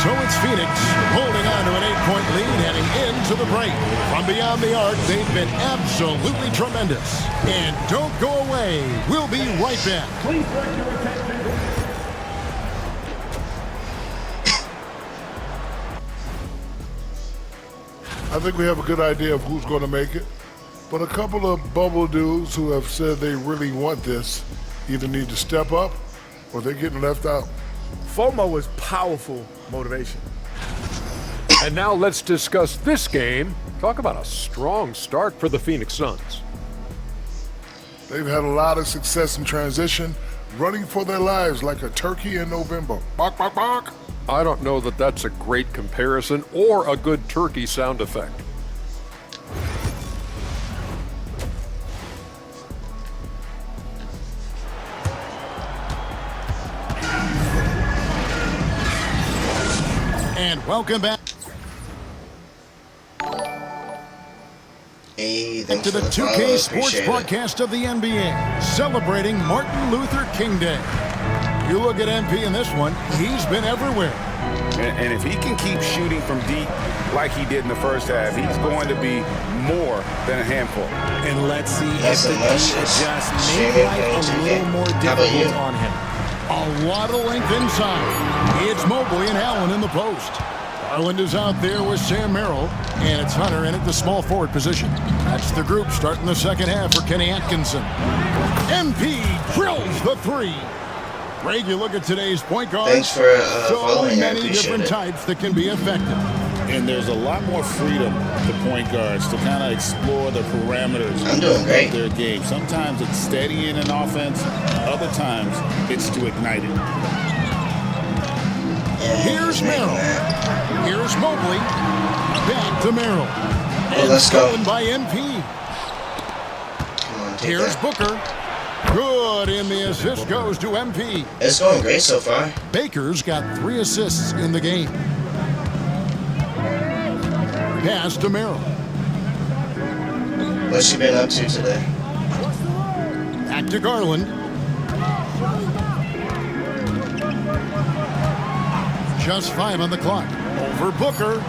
So it's Phoenix holding on to an 8-point lead heading into the break. From beyond the arc, they've been absolutely tremendous. And don't go away. We'll be right back. Please direct your attention. I think we have a good idea of who's going to make it. But a couple of bubble dudes who have said they really want this either need to step up or they're getting left out. FOMO is powerful motivation. And now let's discuss this game. Talk about a strong start for the Phoenix Suns. They've had a lot of success in transition, running for their lives like a turkey in November. Bark, bark, bark. I don't know that that's a great comparison or a good turkey sound effect. And welcome back. Hey, to the 2K Sports broadcast of the NBA, celebrating Martin Luther King Day. You look at MP in this one, he's been everywhere. And if he can keep shooting from deep like he did in the first half, he's going to be more than a handful. And let's see if the D adjusts, make life a little more difficult on him. A lot of length inside. It's Mobley and Allen in the post. Garland is out there with Sam Merrill, and it's Hunter in at the small forward position. That's the group starting the second half for Kenny Atkinson. MP drills the three. Greg, you look at today's point guards. Thanks for so following. many different types that can be effective. And there's a lot more freedom to point guards to kind of explore the parameters of their game. Sometimes it's steadying an offense. Other times it's to ignite it. Here's Merrill. Here's Mobley. Back to Merrill. Oh, let's go. By MP. Come on, here's Booker. Good, and the assist goes to MP. It's going great so far. Baker's got 3 assists in the game. Pass to Merrill. What's she been up to today? Back to Garland. Just 5 on the clock. Over Booker.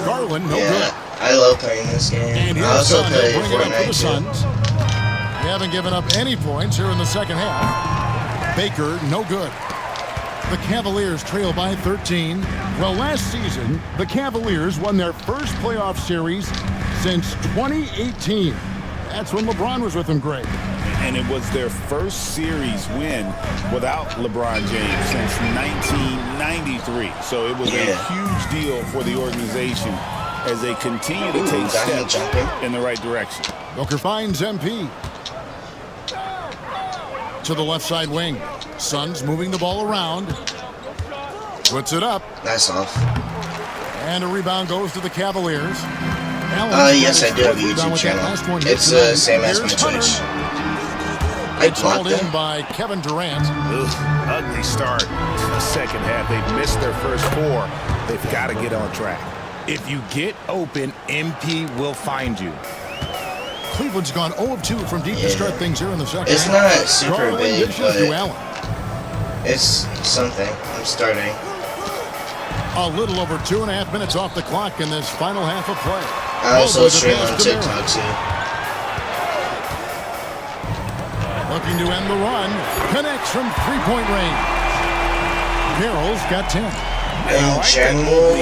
Garland, no good. I love playing this game. And I also play bring it up for the Fortnite Suns. They haven't given up any points here in the second half. Baker, no good. The Cavaliers trail by 13. Well, last season, the Cavaliers won their first playoff series since 2018. That's when LeBron was with them, Greg. And it was their first series win without LeBron James since 1993. So it was a huge deal for the organization as they continue to take steps in the right direction. Booker finds MP. To the left side wing. Suns moving the ball around. Puts it up. That's off. And a rebound goes to the Cavaliers. Yes, I do have a YouTube channel. It's the same as my Twitch. It's hauled in by Kevin Durant. Ugly start to the second half. They've missed their first 4. They've got to get on track. If you get open, MP will find you. Cleveland's gone 0 of 2 from deep to start things here in the second. It's not super big, but it's something. I'm starting. A little over 2.5 minutes off the clock in this final half of play. I also stream on TikTok too. Looking to end the run. Connects from 3-point range. Merrill's got 10. In general,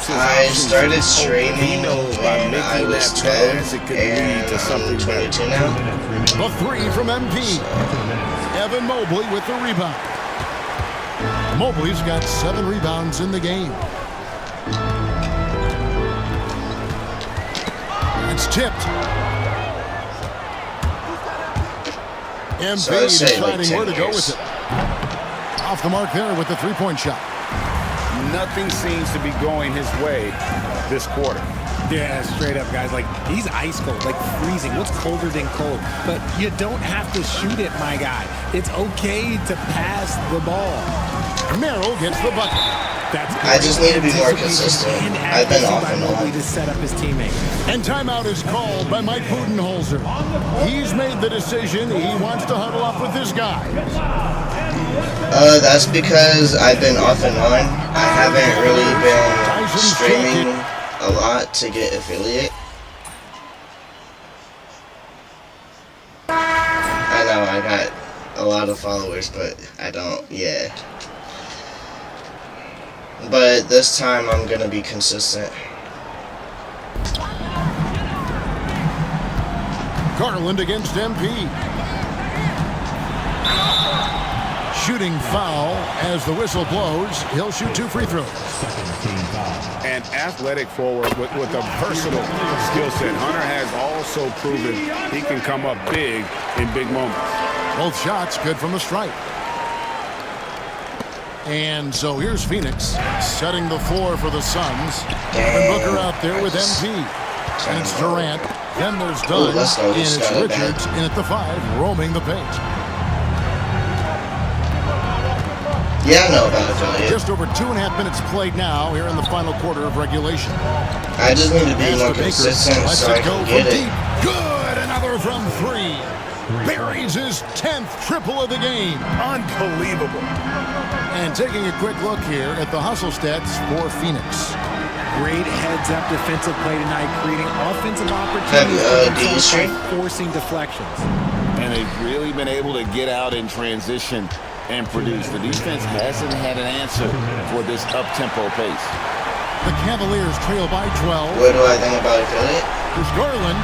I started streaming when I was 12, and I'm 22 now. The three from MP. Evan Mobley with the rebound. Mobley's got 7 rebounds in the game. It's tipped. MP deciding where to go with it. Off the mark there with the three-point shot. Nothing seems to be going his way this quarter. Yeah, straight up, guys. Like, he's ice cold, like freezing. What's colder than cold? But you don't have to shoot it, my guy. It's okay to pass the ball. Merrill gets the bucket. I just need to be more consistent. I've been off and on. To set up his teammate. And timeout is called by Mike Budenholzer. He's made the decision. He wants to huddle up with this guy. That's because I've been off and on. I haven't really been streaming a lot to get affiliate. I know I got a lot of followers, but I don't, yeah. But this time I'm gonna be consistent. Garland against MP. Shooting foul as the whistle blows. He'll shoot 2 free throws. An athletic forward with a versatile skill set. Hunter has also proven he can come up big in big moments. Both shots good from the stripe. And so here's Phoenix setting the floor for the Suns. And Booker out there with MP. And it's Durant. Then there's Dunn. And it's Richards in at the 5, roaming the paint. Yeah, I know about affiliate. Just over 2.5 minutes played now here in the final quarter of regulation. I just need to be more consistent so I can get it. Good, another from 3. Buries his 10th triple of the game. Unbelievable. And taking a quick look here at the hustle stats for Phoenix. Great heads-up defensive play tonight, creating offensive opportunities by forcing deflections. And they've really been able to get out in transition and produce. The defense hasn't had an answer for this up-tempo pace. The Cavaliers trail by 12. What do I think about affiliate? There's Garland.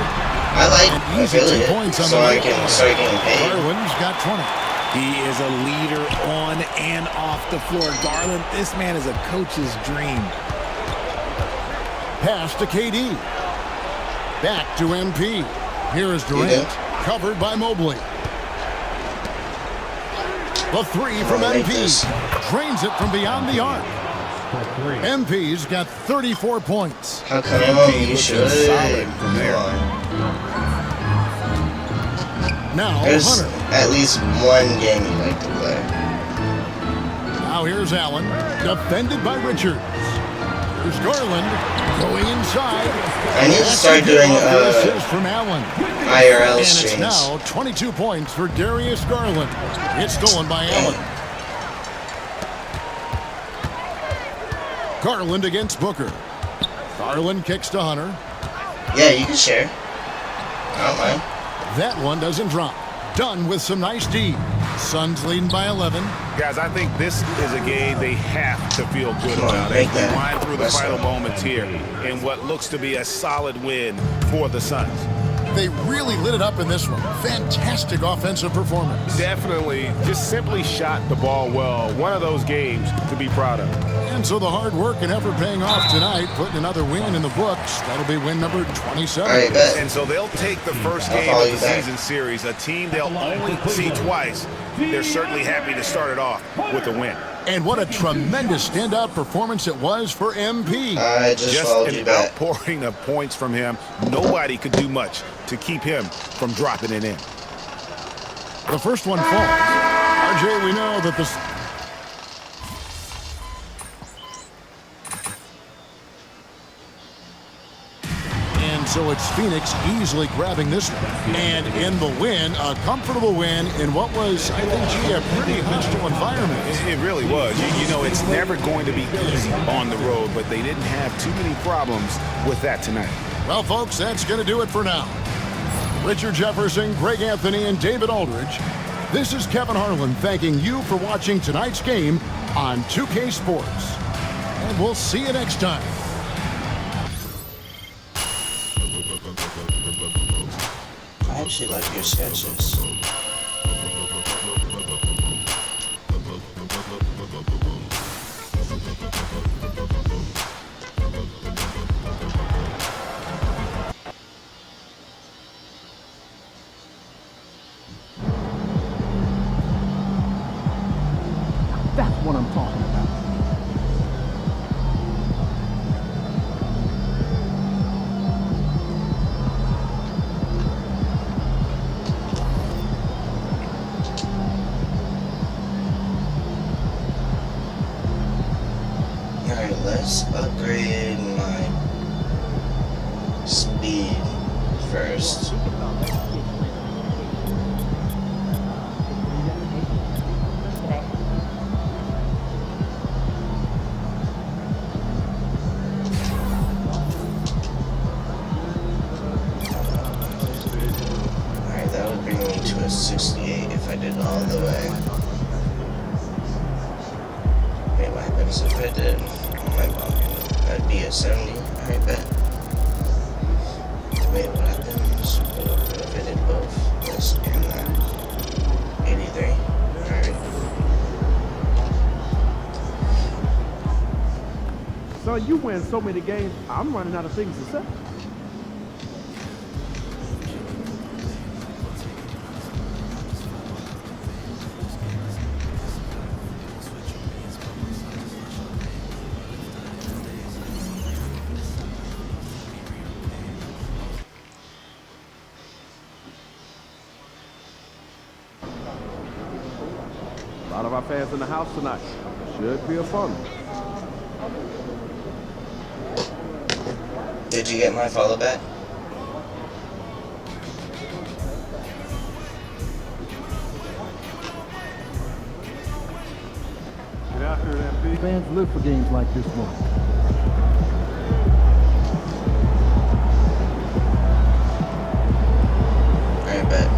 I like affiliate, so I can start getting paid. Garland's got 20. He is a leader on and off the floor. Garland, this man is a coach's dream. Pass to KD. Back to MP. Here is Durant, covered by Mobley. The 3 from MP. Drains it from beyond the arc. MP's got 34 points. How come you should? Solid from there. Now There's Hunter. at least one game you like to play. Now here's Allen, defended by Richards. Here's Garland going inside. I need to start doing from Allen. IRL and streams. It's now 22 points for Darius Garland. It's stolen by Allen. Garland against Booker. Garland kicks to Hunter. Yeah, you can share. I don't mind. That one doesn't drop. Done with some nice D. Suns leading by 11. Guys, I think this is a game they have to feel good about as we wind through the final moments here in what looks to be a solid win for the Suns. They really lit it up in this one. Fantastic offensive performance. Definitely just simply shot the ball well. One of those games to be proud of. And so the hard work and effort paying off tonight, putting another win in the books. That'll be win number 27. And so they'll take the first game of the season series, a team they'll only see twice. They're certainly happy to start it off with a win. And what a tremendous standout performance it was for MP. I just an outpouring of points from him. Nobody could do much to keep him from dropping it in. The first one falls. RJ, we know that this... And so it's Phoenix easily grabbing this one. And in the win, a comfortable win in what was, I think, a pretty hostile environment. It really was. You know, it's never going to be easy on the road, but they didn't have too many problems with that tonight. Well, folks, that's going to do it for now. Richard Jefferson, Greg Anthony, and David Aldridge. This is Kevin Harlan thanking you for watching tonight's game on 2K Sports. And we'll see you next time. I actually like your sketches. That's what I'm talking about. Alright, let's upgrade my speed first. Alright, that would bring me to a 68 if I did it all the way. Wait, what happens if I did my bumping? That'd be a 70. Alright, bet. Wait, what happens if I did both this and that? 83. Alright. So you win so many games, I'm running out of things to say. A lot of our fans in the house tonight. Should be a fun one. Did you get my follow back? Get after it, MP. Fans live for games like this one. I bet.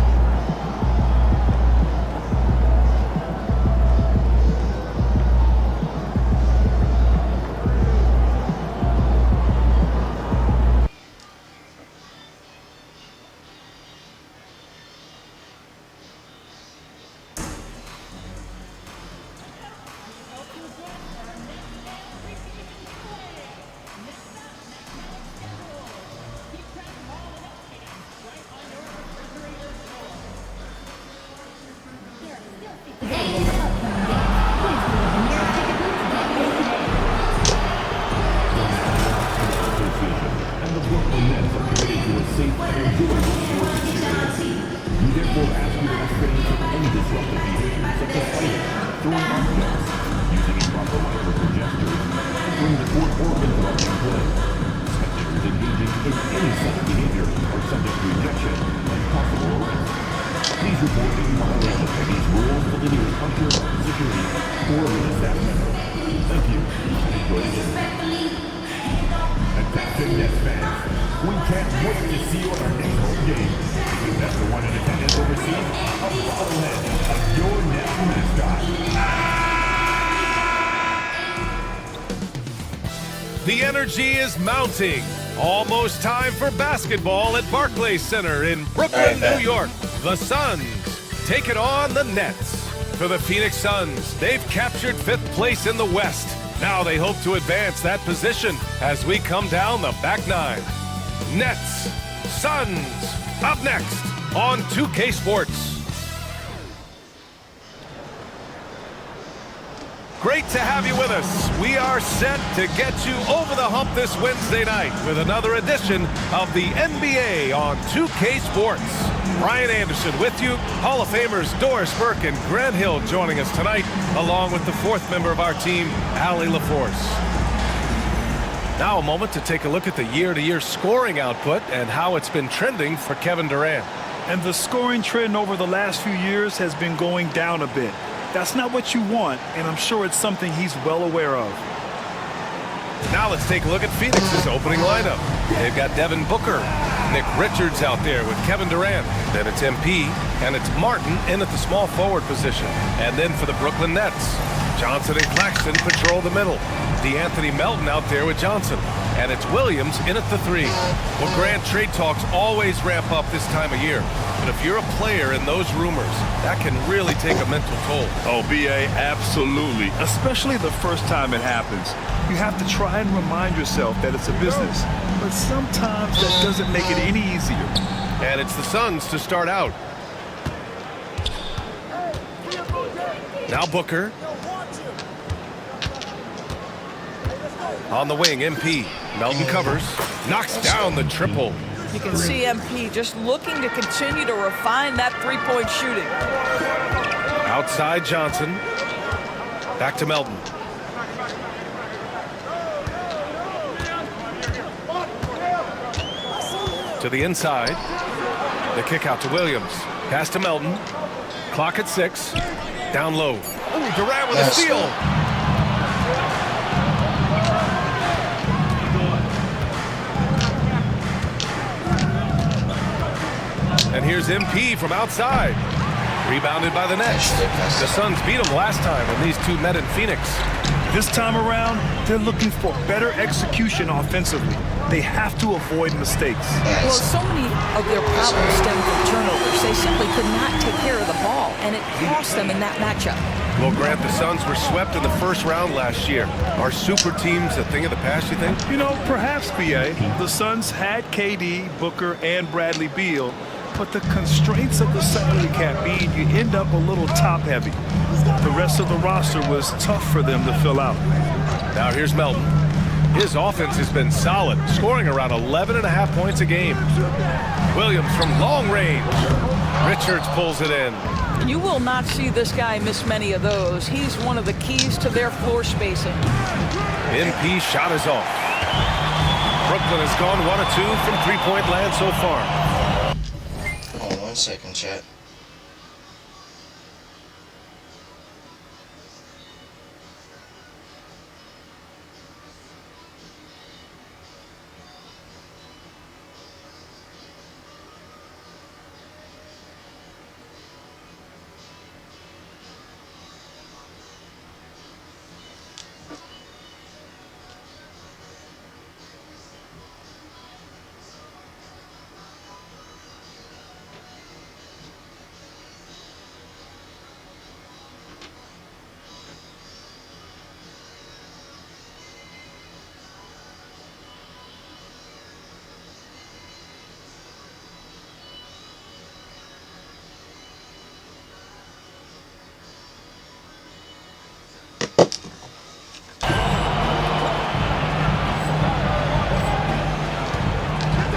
The energy is mounting. Almost time for basketball at Barclays Center in Brooklyn, New York. The Suns taking on the Nets. For the Phoenix Suns, they've captured 5th place in the West. Now they hope to advance that position as we come down the back nine. Nets, Suns, up next on 2K Sports. Great to have you with us. We are set to get you over the hump this Wednesday night with another edition of the NBA on 2K Sports. Brian Anderson with you. Hall of Famers Doris Burke and Grant Hill joining us tonight, along with the 4th member of our team, Allie LaForce. Now a moment to take a look at the year-to-year scoring output and how it's been trending for Kevin Durant. And the scoring trend over the last few years has been going down a bit. That's not what you want, and I'm sure it's something he's well aware of. Now let's take a look at Phoenix's opening lineup. They've got Devin Booker, Nick Richards out there with Kevin Durant. Then it's MP, and it's Martin in at the small forward position. And then for the Brooklyn Nets, Johnson and Claxton patrol the middle. DeAnthony Melton out there with Johnson. And it's Williams in at the 3. Well, Grant, trade talks always ramp up this time of year. But if you're a player in those rumors, that can really take a mental toll. Oh, B.A., absolutely. Especially the first time it happens. You have to try and remind yourself that it's a business. But sometimes that doesn't make it any easier. And it's the Suns to start out. Now Booker. On the wing, MP. Melton covers. Knocks down the triple. You can see MP just looking to continue to refine that three-point shooting. Outside Johnson. Back to Melton. To the inside. The kick out to Williams. Pass to Melton. Clock at 6. Down low. Ooh, Durant with a steal. And here's MP from outside. Rebounded by the Nets. The Suns beat them last time when these two met in Phoenix. This time around, they're looking for better execution offensively. They have to avoid mistakes. Well, so many of their problems stem from turnovers. They simply could not take care of the ball, and it cost them in that matchup. Well, Grant, the Suns were swept in the first round last year. Are super teams a thing of the past, you think? You know, perhaps, B.A. The Suns had KD, Booker, and Bradley Beal, but the constraints of the salary cap mean you end up a little top-heavy. The rest of the roster was tough for them to fill out. Now here's Melton. His offense has been solid, scoring around 11.5 points a game. Williams from long range. Richards pulls it in. You will not see this guy miss many of those. He's one of the keys to their floor spacing. MP shot is off. Brooklyn has gone 1 of 2 from three-point land so far. Hold on 1 second, chat.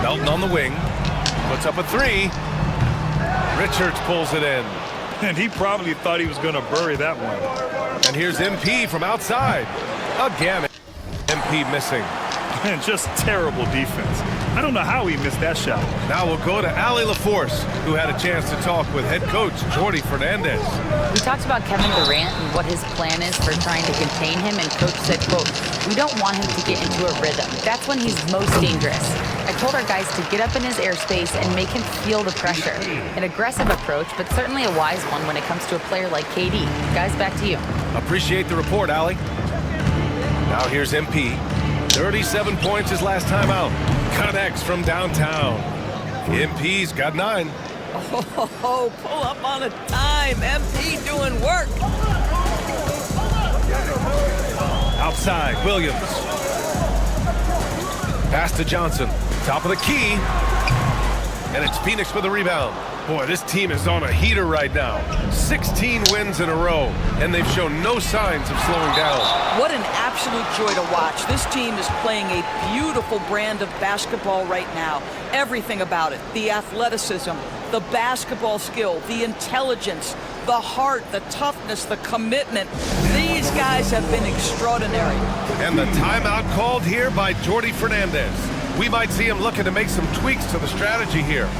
Melton on the wing. Puts up a 3. Richards pulls it in. And he probably thought he was going to bury that one. And here's MP from outside. Again, MP missing. And just terrible defense. I don't know how he missed that shot. Now we'll go to Allie LaForce, who had a chance to talk with head coach Jordi Fernandez. We talked about Kevin Durant and what his plan is for trying to contain him, and coach said, quote, "We don't want him to get into a rhythm. That's when he's most dangerous. I told our guys to get up in his airspace and make him feel the pressure." An aggressive approach, but certainly a wise one when it comes to a player like KD. Guys, back to you. Appreciate the report, Allie. Now here's MP. 37 points his last time out. Connects from downtown. MP's got 9. Oh, pull up on a dime. MP doing work. Outside, Williams. Pass to Johnson. Top of the key. And it's Phoenix with the rebound. Boy, this team is on a heater right now. 16 wins in a row, and they've shown no signs of slowing down. What an absolute joy to watch. This team is playing a beautiful brand of basketball right now. Everything about it. The athleticism, the basketball skill, the intelligence, the heart, the toughness, the commitment. These guys have been extraordinary. And the timeout called here by Jordi Fernandez. We might see him looking to make some tweaks to the strategy here.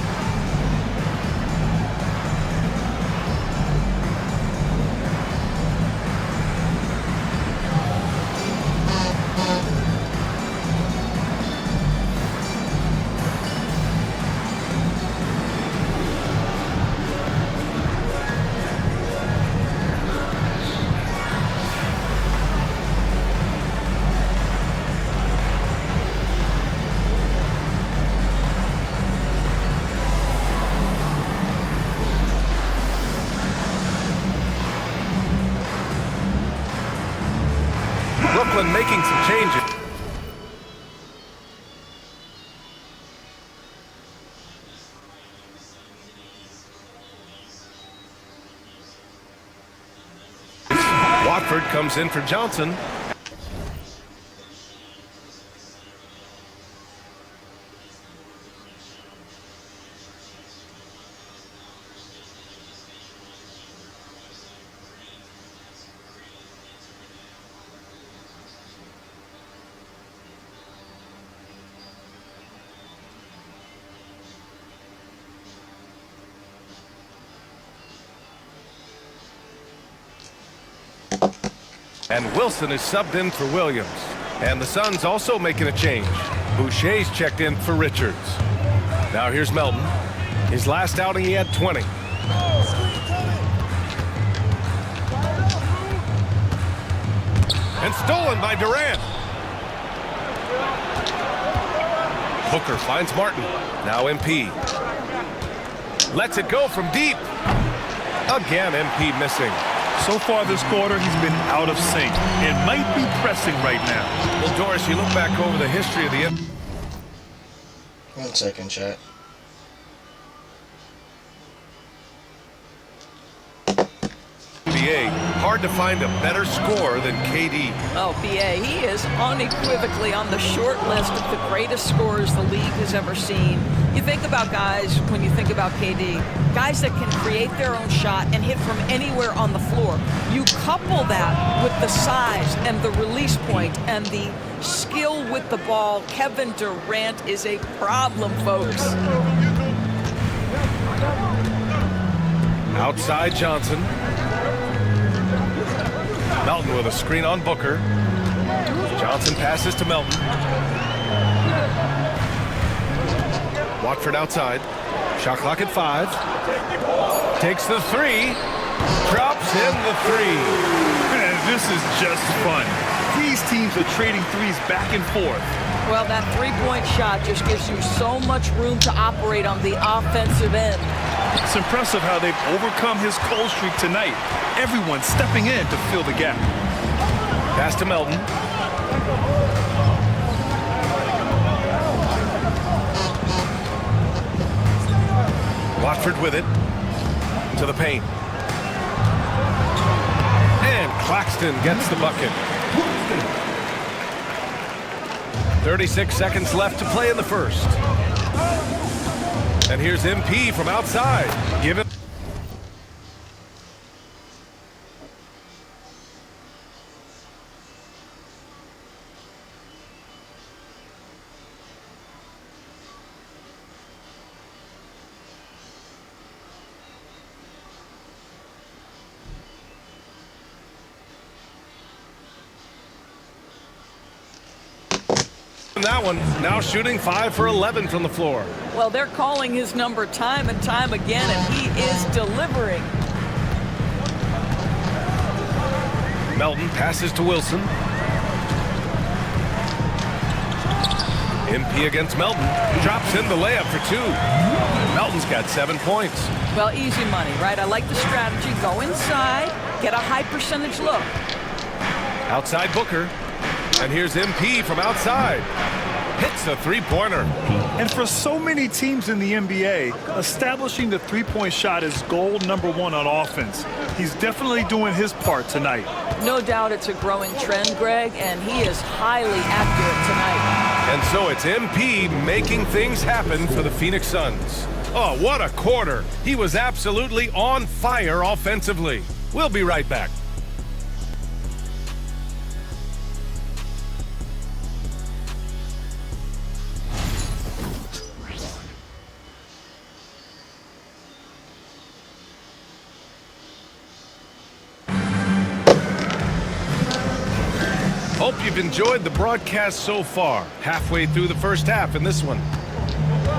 making some changes. Watford comes in for Johnson. And Wilson is subbed in for Williams. And the Suns also making a change. Boucher's checked in for Richards. Now here's Melton. His last outing, he had 20. And stolen by Durant. Booker finds Martin. Now MP. Lets it go from deep. Again, MP missing. So far this quarter, he's been out of sync. It might be pressing right now. Well, Doris, you look back over the history of the... 1 second, chat. NBA, hard to find a better scorer than KD. Oh, BA, he is unequivocally on the short list of the greatest scorers the league has ever seen. You think about guys, when you think about KD, guys that can create their own shot and hit from anywhere on the floor. You couple that with the size and the release point and the skill with the ball. Kevin Durant is a problem, folks. Outside Johnson. Melton with a screen on Booker. Johnson passes to Melton. Watford outside. Shot clock at 5. Takes the 3. Drops in the 3. Man, this is just fun. These teams are trading threes back and forth. Well, that three-point shot just gives you so much room to operate on the offensive end. It's impressive how they've overcome his cold streak tonight. Everyone stepping in to fill the gap. Pass to Melton. Watford with it. To the paint. And Claxton gets the bucket. 36 seconds left to play in the first. And here's MP from outside. Give it. That one now shooting 5 for 11 from the floor. Well, they're calling his number time and time again, and he is delivering. Melton passes to Wilson. MP against Melton. Drops in the layup for 2. Melton's got 7 points. Well, easy money, right? I like the strategy. Go inside, get a high percentage look. Outside Booker. And here's MP from outside. Hits a three-pointer. And for so many teams in the NBA, establishing the three-point shot is goal number 1 on offense. He's definitely doing his part tonight. No doubt it's a growing trend, Greg, and he is highly accurate tonight. And so it's MP making things happen for the Phoenix Suns. Oh, what a quarter. He was absolutely on fire offensively. We'll be right back. Hope you've enjoyed the broadcast so far. Halfway through the first half in this one.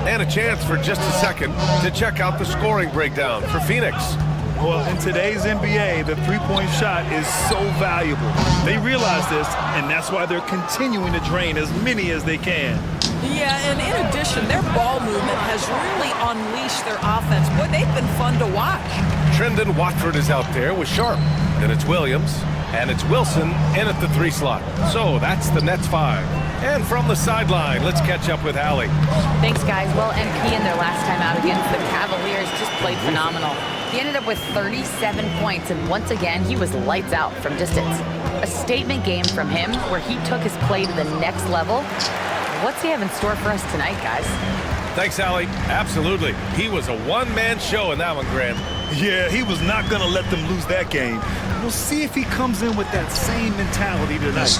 And a chance for just a second to check out the scoring breakdown for Phoenix. Well, in today's NBA, the three-point shot is so valuable. They realize this, and that's why they're continuing to drain as many as they can. Yeah, and in addition, their ball movement has really unleashed their offense. Boy, they've been fun to watch. Trendon Watford is out there with Sharp. Then it's Williams. And it's Wilson in at the 3 slot. So that's the Nets 5. And from the sideline, let's catch up with Allie. Thanks, guys. Well, MP in their last time out against the Cavaliers just played phenomenal. He ended up with 37 points, and once again, he was lights out from distance. A statement game from him where he took his play to the next level. What's he have in store for us tonight, guys? Thanks, Allie. Absolutely. He was a one-man show in that one, Grant. Yeah, he was not going to let them lose that game. We'll see if he comes in with that same mentality tonight.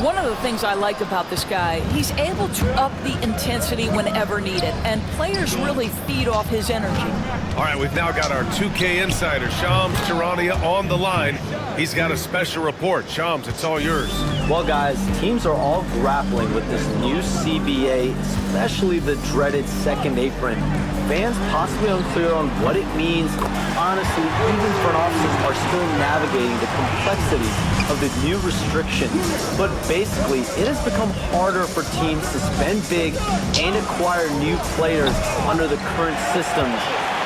One of the things I like about this guy, he's able to up the intensity whenever needed, and players really feed off his energy. All right, we've now got our 2K insider, Shams Charania, on the line. He's got a special report. Shams, it's all yours. Well, guys, teams are all grappling with this new CBA, especially the dreaded second apron. Fans possibly unclear on what it means. Honestly, even front offices are still navigating the complexities of the new restrictions. But basically, it has become harder for teams to spend big and acquire new players under the current systems.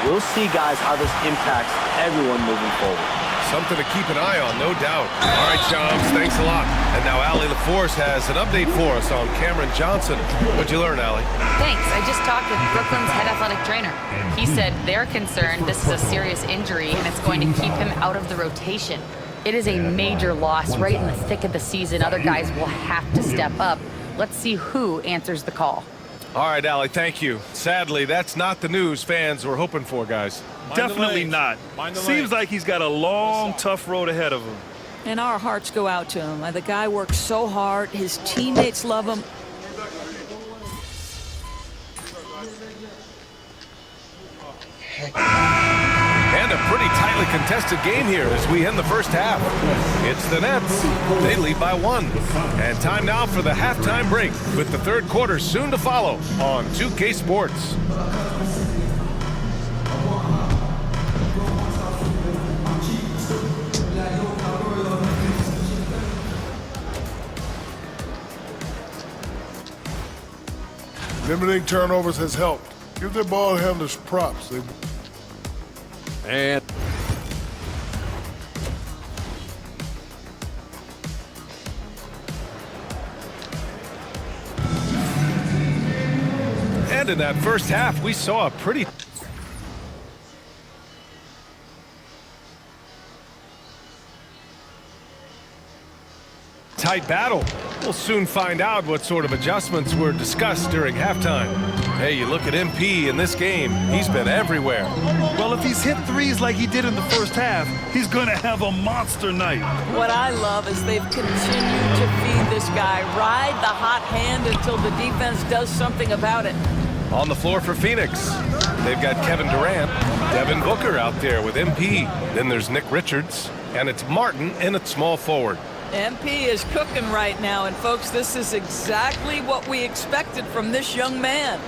We'll see, guys, how this impacts everyone moving forward. Something to keep an eye on, no doubt. All right, Shams, thanks a lot. And now Allie LaForce has an update for us on Cameron Johnson. What'd you learn, Allie? Thanks. I just talked with Brooklyn's head athletic trainer. He said they're concerned this is a serious injury and it's going to keep him out of the rotation. It is a major loss right in the thick of the season. Other guys will have to step up. Let's see who answers the call. All right, Allie, thank you. Sadly, that's not the news fans were hoping for, guys. Definitely not. Seems like he's got a long, tough road ahead of him. And our hearts go out to him. The guy works so hard. His teammates love him. And a pretty tightly contested game here as we end the first half. It's the Nets. They lead by 1. And time now for the halftime break with the third quarter soon to follow on 2K Sports. Limiting turnovers has helped. Give their ball handlers props. And in that first half, we saw a pretty tight battle. We'll soon find out what sort of adjustments were discussed during halftime. Hey, you look at MP in this game, he's been everywhere. Well, if he's hit threes like he did in the first half, he's going to have a monster night. What I love is they've continued to feed this guy, ride the hot hand until the defense does something about it. On the floor for Phoenix, they've got Kevin Durant, Devin Booker out there with MP. Then there's Nick Richards, and it's Martin in at small forward. MP is cooking right now, and folks, this is exactly what we expected from this young man.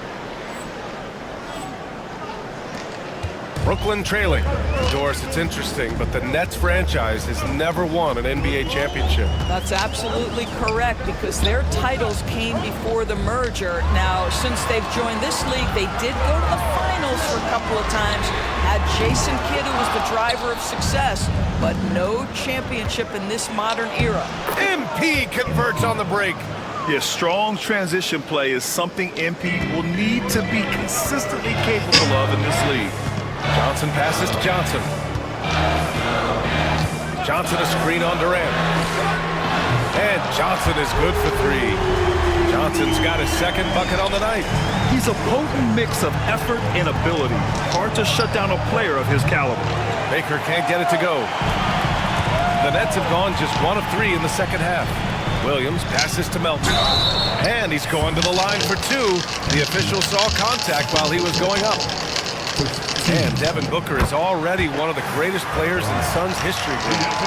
Brooklyn trailing. Doris, it's interesting, but the Nets franchise has never won an NBA championship. That's absolutely correct, because their titles came before the merger. Now, since they've joined this league, they did go to the finals for a couple of times. Had Jason Kidd, who was the driver of success, but no championship in this modern era. MP converts on the break. Yeah, strong transition play is something MP will need to be consistently capable of in this league. Johnson passes to Johnson. Johnson a screen on Durant. And Johnson is good for 3. Johnson's got his second bucket on the night. He's a potent mix of effort and ability. Hard to shut down a player of his caliber. Baker can't get it to go. The Nets have gone just 1 of 3 in the second half. Williams passes to Melton. And he's going to the line for 2. The official saw contact while he was going up. And Devin Booker is already one of the greatest players in Suns history.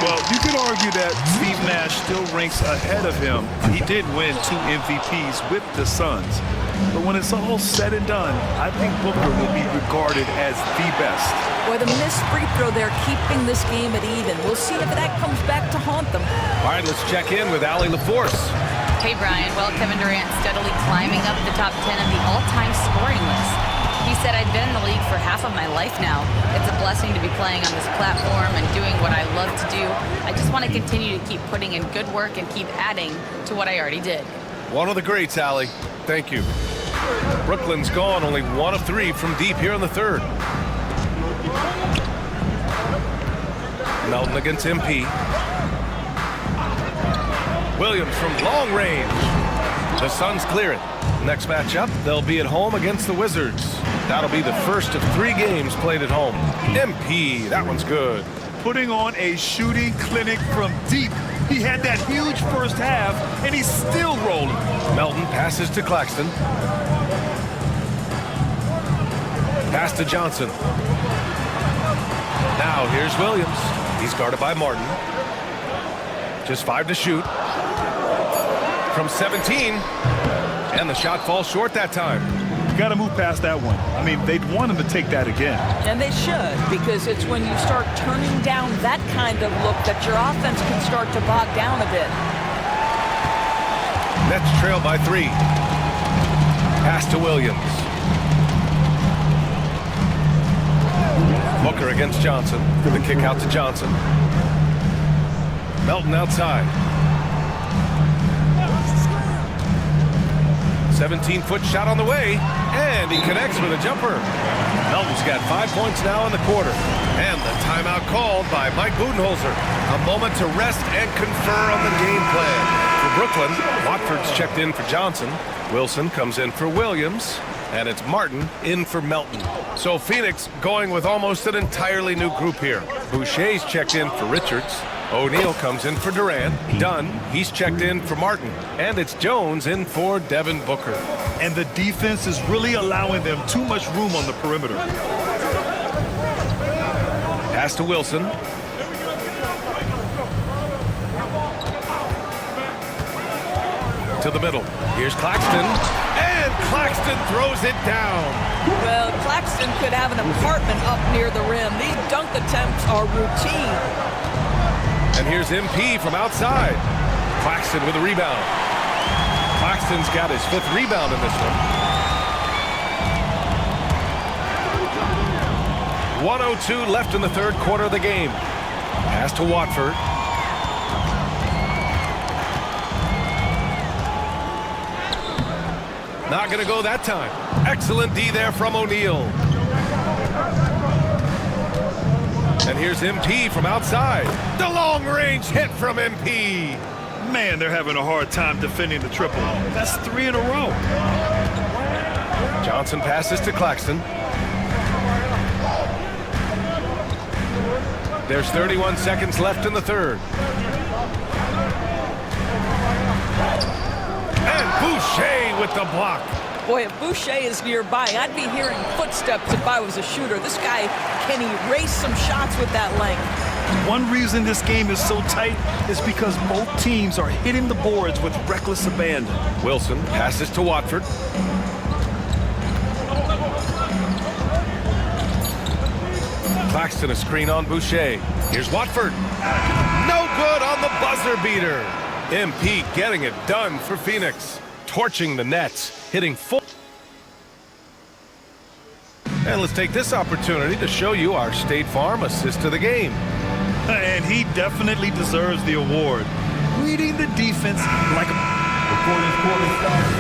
Well, you could argue that Steve Nash still ranks ahead of him. He did win 2 MVPs with the Suns. But when it's all said and done, I think Booker will be regarded as the best. Boy, the missed free throw there, keeping this game at even. We'll see if that comes back to haunt them. All right, let's check in with Allie LaForce. Hey, Brian. Well, Kevin Durant steadily climbing up the top 10 of the all-time scoring list. He said, I'd been in the league for half of my life now. It's a blessing to be playing on this platform and doing what I love to do. I just want to continue to keep putting in good work and keep adding to what I already did. One of the greats, Allie. Thank you. Brooklyn's gone only 1 of 3 from deep here in the third. Melton against MP. Williams from long range. The Suns clear it. Next matchup, they'll be at home against the Wizards. That'll be the first of 3 games played at home. MP, that one's good. Putting on a shooting clinic from deep. He had that huge first half, and he's still rolling. Melton passes to Claxton. Pass to Johnson. Now here's Williams. He's guarded by Martin. Just 5 to shoot. From 17. And the shot falls short that time. You got to move past that one. I mean, they'd want him to take that again. And they should, because it's when you start turning down that kind of look that your offense can start to bog down a bit. Nets trail by 3. Pass to Williams. Booker against Johnson. The kick out to Johnson. Melton outside. 17-foot shot on the way, and he connects with a jumper. Melton's got 5 points now in the quarter. And the timeout called by Mike Budenholzer. A moment to rest and confer on the game plan. For Brooklyn, Watford's checked in for Johnson. Wilson comes in for Williams. And it's Martin in for Melton. So Phoenix going with almost an entirely new group here. Boucher's checked in for Richards. O'Neal comes in for Durant. Dunn, he's checked in for Martin. And it's Jones in for Devin Booker. And the defense is really allowing them too much room on the perimeter. Pass to Wilson. To the middle. Here's Claxton. And Claxton throws it down. Well, Claxton could have an apartment up near the rim. These dunk attempts are routine. And here's MP from outside. Claxton with a rebound. Claxton's got his 5th rebound in this one. 1:02 left in the third quarter of the game. Pass to Watford. Not going to go that time. Excellent D there from O'Neal. And here's MP from outside. The long-range hit from MP. Man, they're having a hard time defending the triple. That's 3 in a row. Johnson passes to Claxton. There's 31 seconds left in the third. And Boucher with the block. Boy, if Boucher is nearby, I'd be hearing footsteps if I was a shooter. This guy can erase some shots with that length. One reason this game is so tight is because both teams are hitting the boards with reckless abandon. Wilson passes to Watford. Claxton a screen on Boucher. Here's Watford. No good on the buzzer beater. MP getting it done for Phoenix. Torching the Nets. Hitting full. And let's take this opportunity to show you our State Farm assist of the game. And he definitely deserves the award. Reading the defense like a... Before this quarter starts,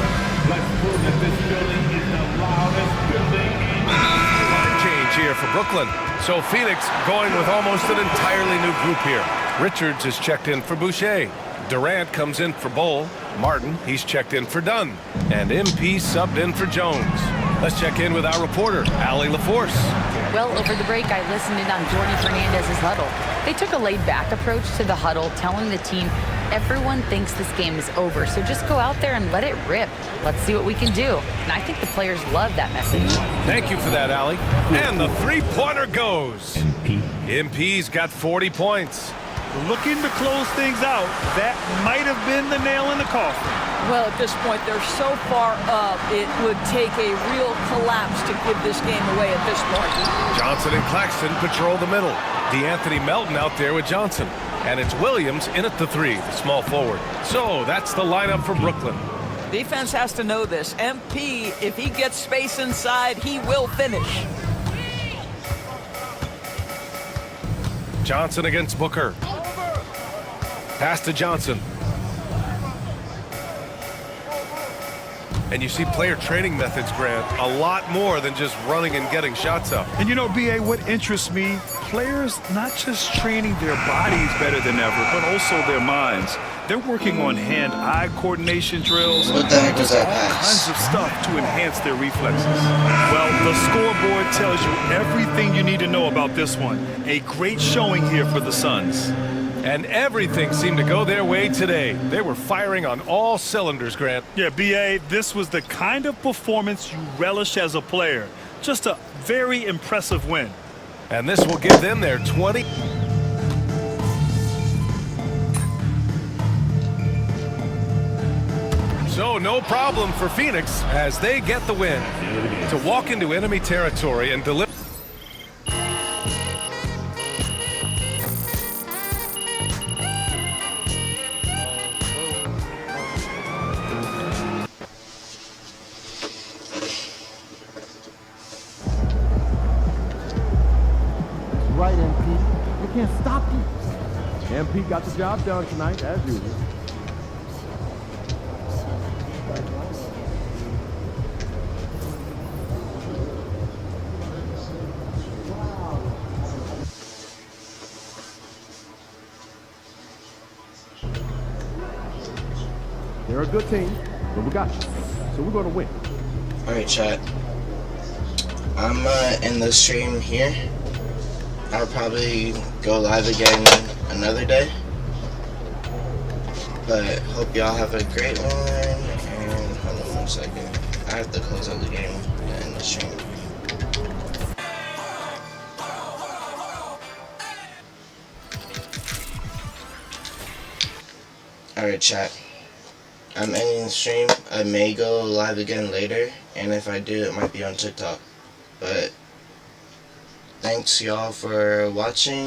let's prove that this building is the loudest building in Line change here for Brooklyn. So Phoenix going with almost an entirely new group here. Richards is checked in for Boucher. Durant comes in for Bull. Martin, he's checked in for Dunn. And MP subbed in for Jones. Let's check in with our reporter, Allie LaForce. Well, over the break, I listened in on Jordy Fernandez's huddle. They took a laid-back approach to the huddle, telling the team, everyone thinks this game is over, so just go out there and let it rip. Let's see what we can do. And I think the players love that message. Thank you for that, Allie. And the three-pointer goes. MP's got 40 points. Looking to close things out. That might have been the nail in the coffin. Well, at this point, they're so far up, it would take a real collapse to give this game away at this point. Johnson and Claxton patrol the middle. DeAnthony Melton out there with Johnson. And it's Williams in at the 3, the small forward. So that's the lineup for Brooklyn. Defense has to know this. MP, if he gets space inside, he will finish. Johnson against Booker. Pass to Johnson. And you see player training methods, Grant, a lot more than just running and getting shots up. And you know, B.A., what interests me, players not just training their bodies better than ever, but also their minds. They're working on hand-eye coordination drills. What the heck was that all pass? kinds of stuff to enhance their reflexes. Well, the scoreboard tells you everything you need to know about this one. A great showing here for the Suns. And everything seemed to go their way today. They were firing on all cylinders, Grant. Yeah, B.A., this was the kind of performance you relish as a player. Just a very impressive win. And this will give them their 20. So no problem for Phoenix as they get the win. To walk into enemy territory and deliver. Right, MP. They can't stop you. MP got the job done tonight, as usual. They're a good team, but we got you. So we're going to win. Alright, chat. I'm in the stream here. I'll probably go live again another day. But hope y'all have a great one. And hold on 1 second. I have to close out the game to end the stream. Alright, chat. I'm ending the stream. I may go live again later, and if I do, it might be on TikTok. But thanks y'all for watching.